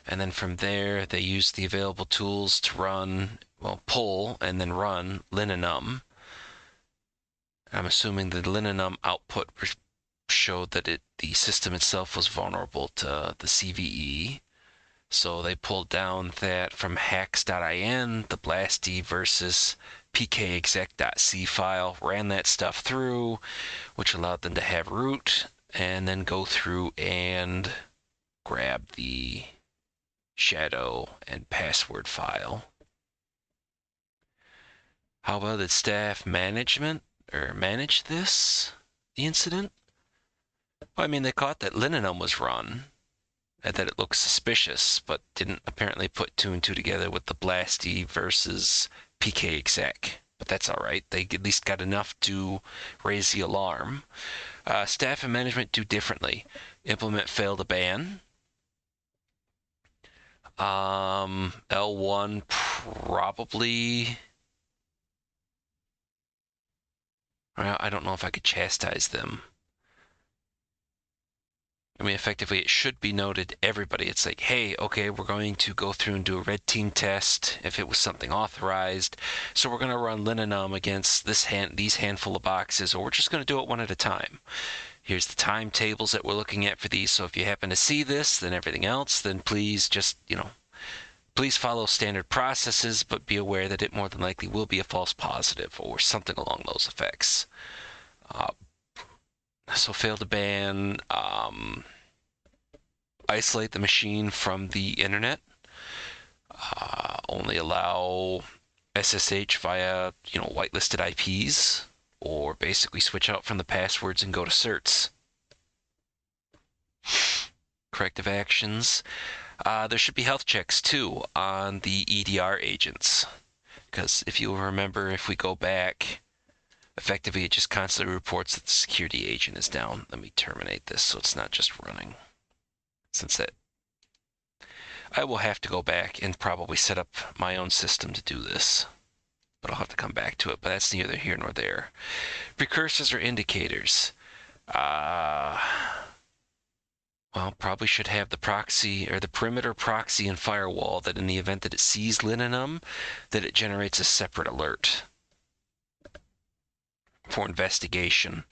And then from there, they used the available tools to run, well, pull and then run linenum. I'm assuming the linenum output showed that the system itself was vulnerable to the CVE. So they pulled down that from hacks.in, the blasty versus pkexec.c file, ran that stuff through, which allowed them to have root, and then go through and grab the shadow and password file. How well did staff management manage the incident? Well, I mean, they caught that linenum was run and that it looked suspicious, but didn't apparently put two and two together with the blasty versus pkexec. But that's all right. They at least got enough to raise the alarm. Staff and management do differently. Implement fail to ban. L1 probably. Well, I don't know if I could chastise them. I mean, effectively, it should be noted everybody. It's like, hey, okay, we're going to go through and do a red team test if it was something authorized. So we're going to run linenum against these handful of boxes, or we're just going to do it one at a time. Here's the timetables that we're looking at for these. So if you happen to see this, then everything else, then please just, please follow standard processes, but be aware that it more than likely will be a false positive or something along those effects. So fail to ban, isolate the machine from the internet, only allow SSH via, whitelisted IPs, or basically switch out from the passwords and go to certs. Corrective actions. There should be health checks too on the EDR agents. Because if you'll remember, if we go back, effectively it just constantly reports that the security agent is down. Let me terminate this so it's not just running. Since that, I will have to go back and probably set up my own system to do this. But I'll have to come back to it, but that's neither here nor there. Precursors or indicators. Well, probably should have the proxy or the perimeter proxy and firewall that in the event that it sees Linenum, that it generates a separate alert for investigation.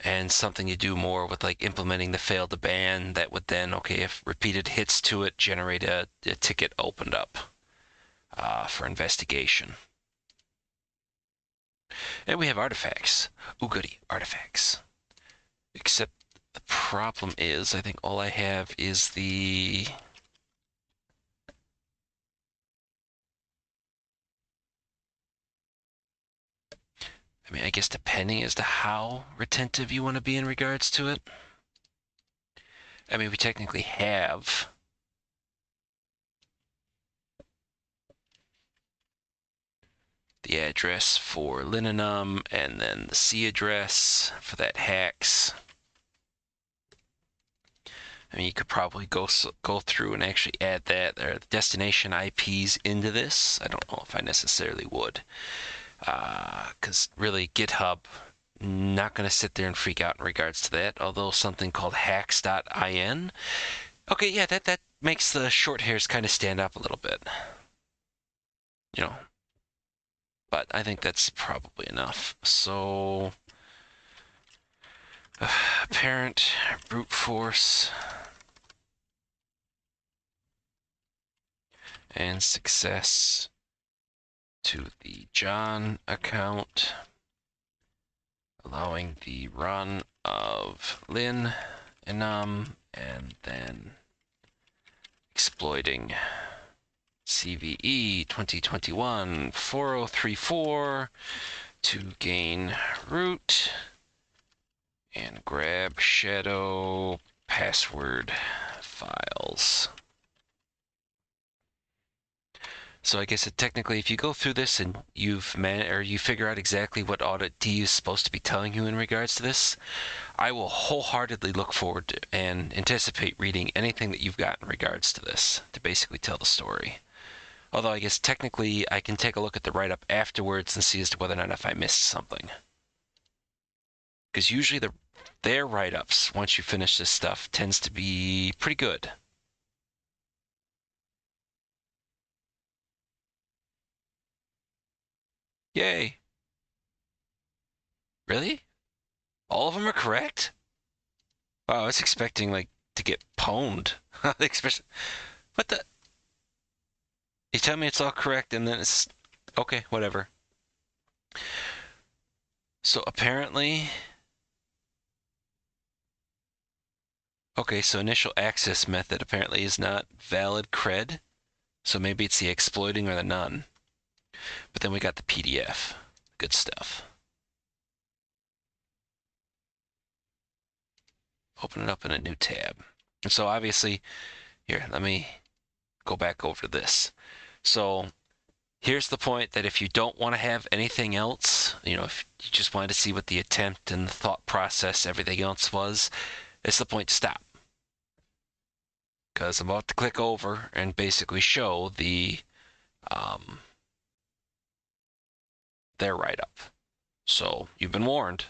And something you do more with like implementing the fail to ban that would then, okay, if repeated hits to it, generate a ticket opened up for investigation. And we have artifacts. Ooh, goody, artifacts. Except the problem is, I think all I have is the... I mean, I guess depending as to how retentive you want to be in regards to it. I mean, we technically have the address for Linenum and then the C address for that hacks. I mean, you could probably go through and actually add that or the destination IPs into this. I don't know if I necessarily would, because really GitHub not going to sit there and freak out in regards to that. Although something called hacks.in, okay, yeah, that makes the short hairs kind of stand up a little bit, you know. But I think that's probably enough. So, parent brute force. And success to the John account, allowing the run of Lin enum, and then exploiting CVE 2021-4034 to gain root and grab shadow password files. So I guess technically, if you go through this and you figure out exactly what Auditd is supposed to be telling you in regards to this, I will wholeheartedly look forward to and anticipate reading anything that you've got in regards to this to basically tell the story. Although I guess technically I can take a look at the write-up afterwards and see as to whether or not if I missed something. Because usually their write-ups, once you finish this stuff, tends to be pretty good. Yay. Really? All of them are correct? Wow, I was expecting, like, to get pwned. Especially, what the? You tell me it's all correct, and then it's... Okay, whatever. So apparently... Okay, so initial access method apparently is not valid cred. So maybe it's the exploiting or the none. But then we got the PDF. Good stuff. Open it up in a new tab. And so obviously, here, let me go back over to this. So here's the point that if you don't want to have anything else, you know, if you just wanted to see what the attempt and the thought process, everything else was, it's the point to stop. Because I'm about to click over and basically show their write-up. So you've been warned.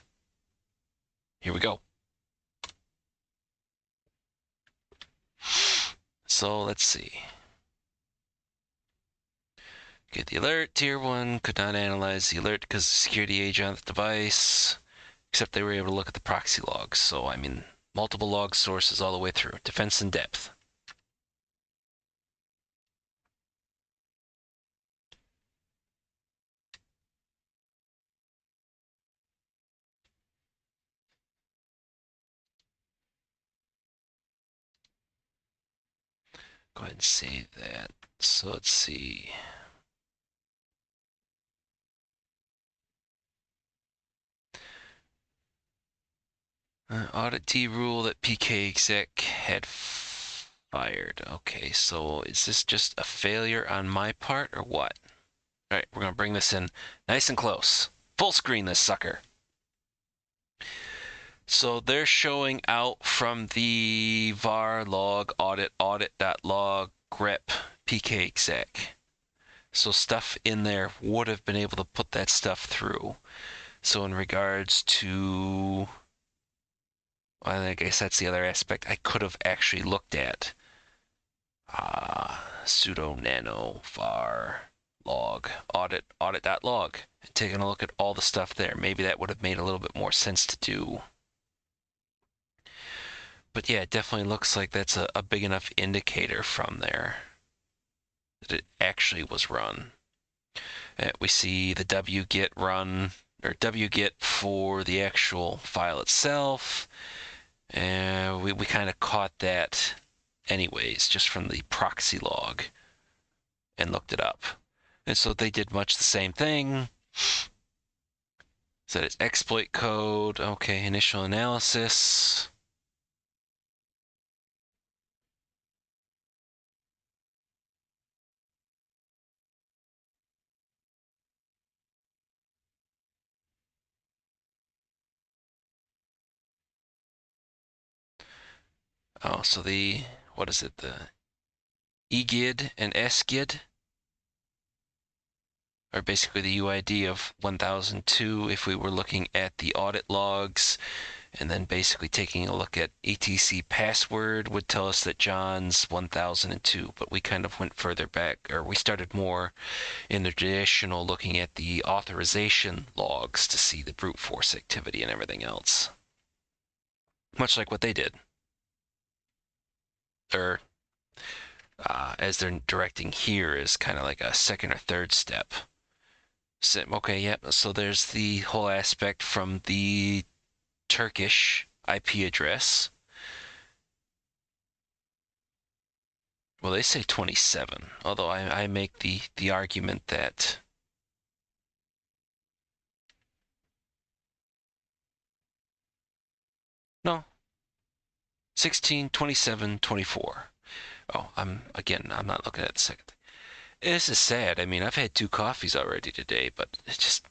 Here we go. So let's see. Get the alert. Tier 1 could not analyze the alert because the security agent on the device, except they were able to look at the proxy logs. So, I mean, multiple log sources all the way through. Defense in depth. Go ahead and save that. So let's see. Auditd rule that pkexec had fired. Okay, so is this just a failure on my part or what? All right, we're going to bring this in nice and close. Full screen this sucker. So they're showing out from the var log audit.log grep pkexec. So stuff in there would have been able to put that stuff through. So in regards to, I guess that's the other aspect I could have actually looked at. Sudo nano var log audit.log and taking a look at all the stuff there. Maybe that would have made a little bit more sense to do. But yeah, it definitely looks like that's a big enough indicator from there that it actually was run. We see the wget run, or wget for the actual file itself. And we kind of caught that anyways, just from the proxy log and looked it up. And so they did much the same thing. Said it's exploit code. Okay, initial analysis. Oh, so the, what is it? The EGID and SGID are basically the UID of 1002 if we were looking at the audit logs, and then basically taking a look at etc password would tell us that John's 1002, but we kind of went further back, or we started more in the traditional looking at the authorization logs to see the brute force activity and everything else. Much like what they did. Or as they're directing here is kind of like a second or third step. So, okay, yep. So there's the whole aspect from the Turkish IP address. Well, they say 27, although I make the argument that no, 16, 27, 24. Oh, I'm not looking at the second thing. This is sad. I mean, I've had 2 coffees already today, but it's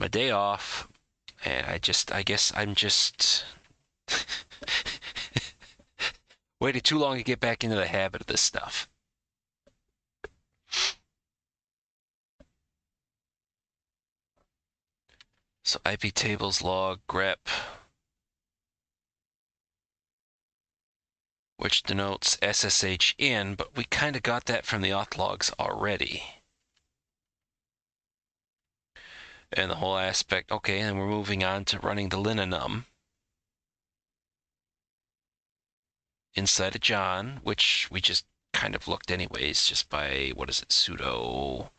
my day off, and I guess I'm just waiting too long to get back into the habit of this stuff. So Iptables Log grep, which denotes SSH in, but we kind of got that from the auth logs already. And the whole aspect, okay, and we're moving on to running the linenum inside of John, which we just kind of looked anyways, just by, what is it, sudo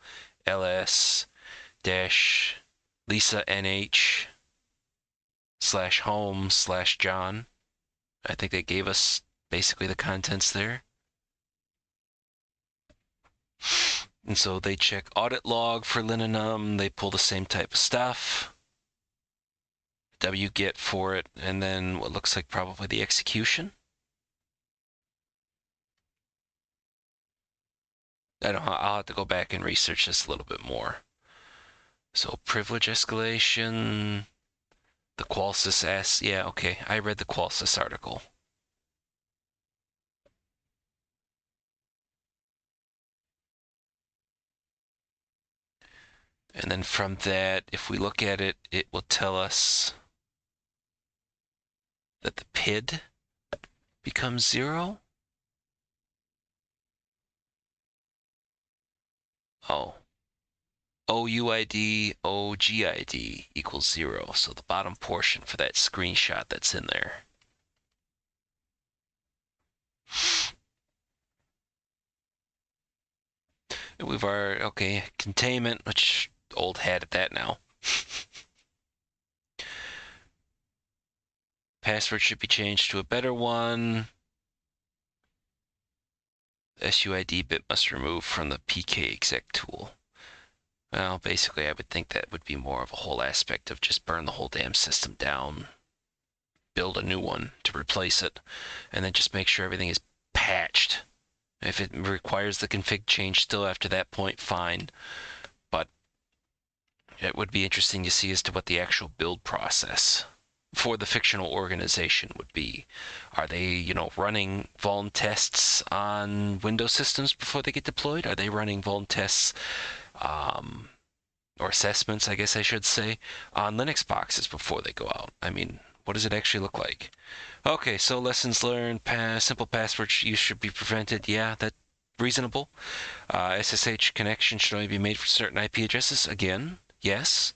ls dash lisa nh /home/John. I think they gave us basically the contents there. And so they check audit log for linenum, they pull the same type of stuff, wget for it, and then what looks like probably the execution. I don't know, I'll have to go back and research this a little bit more. So privilege escalation, the Qualsys S, yeah, okay, I read the Qualsys article. And then from that, if we look at it, it will tell us that the PID becomes 0. Oh. OUID, OGID equals 0. So the bottom portion for that screenshot that's in there. And we've already, okay, containment, which old hat at that now. Password should be changed to a better one. SUID bit must remove from the pkexec tool. Well, basically, I would think that would be more of a whole aspect of just burn the whole damn system down, build a new one to replace it, and then just make sure everything is patched. If it requires the config change still after that point, fine. But it would be interesting to see as to what the actual build process for the fictional organization would be. Are they, running vuln tests on Windows systems before they get deployed? Are they running vuln tests or assessments, I guess I should say, on Linux boxes before they go out? I mean, what does it actually look like? Okay, so lessons learned, simple password use should be prevented. Yeah, that's reasonable. SSH connection should only be made for certain IP addresses. Again, yes.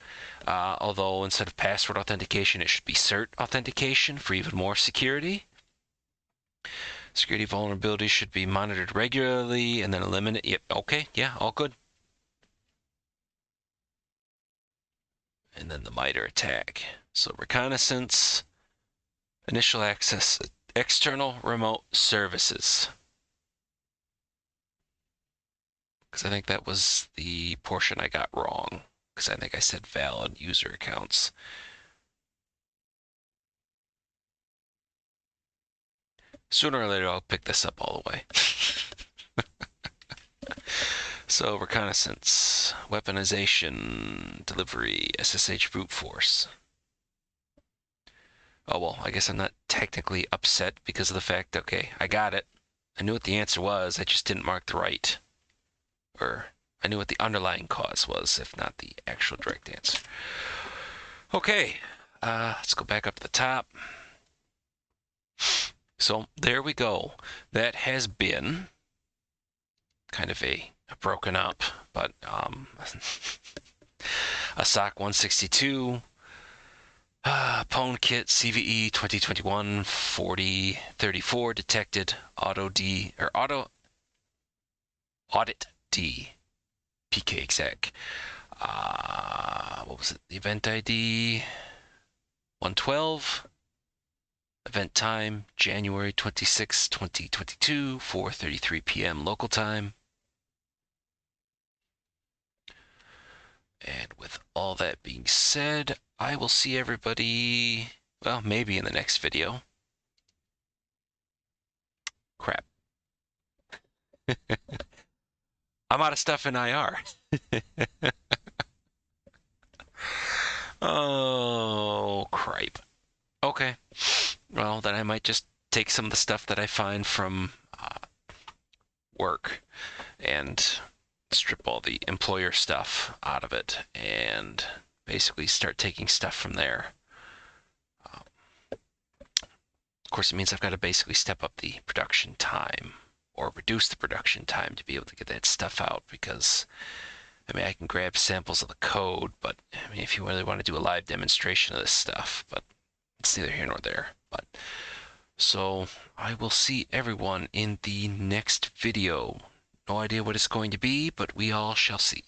Although instead of password authentication, it should be cert authentication for even more security. Security vulnerabilities should be monitored regularly and then eliminated. Yep, okay, yeah, all good. And then the MITRE attack. So reconnaissance, initial access, external remote services. Because I think that was the portion I got wrong. Because I think I said valid user accounts. Sooner or later, I'll pick this up all the way. So, reconnaissance, weaponization, delivery, SSH brute force. Oh, well, I guess I'm not technically upset because of the fact, okay, I got it. I knew what the answer was, I just didn't mark the right. Or I knew what the underlying cause was, if not the actual direct answer. Okay, let's go back up to the top. So there we go. That has been kind of a broken up, but a SOC162, Pwnkit CVE-2021-4034 detected Auditd pkexec. What was it? The EventID 112. Event time, January 26, 2022, 4:33 p.m. local time. And with all that being said, I will see everybody, well, maybe in the next video. Crap. I'm out of stuff in IR. Oh, cripe. Okay. Well, then I might just take some of the stuff that I find from work and strip all the employer stuff out of it and basically start taking stuff from there. Of course, it means I've got to basically step up the production time or reduce the production time to be able to get that stuff out, because I mean, I can grab samples of the code, but I mean, if you really want to do a live demonstration of this stuff, but it's neither here nor there. But so I will see everyone in the next video. No idea what it's going to be, but we all shall see.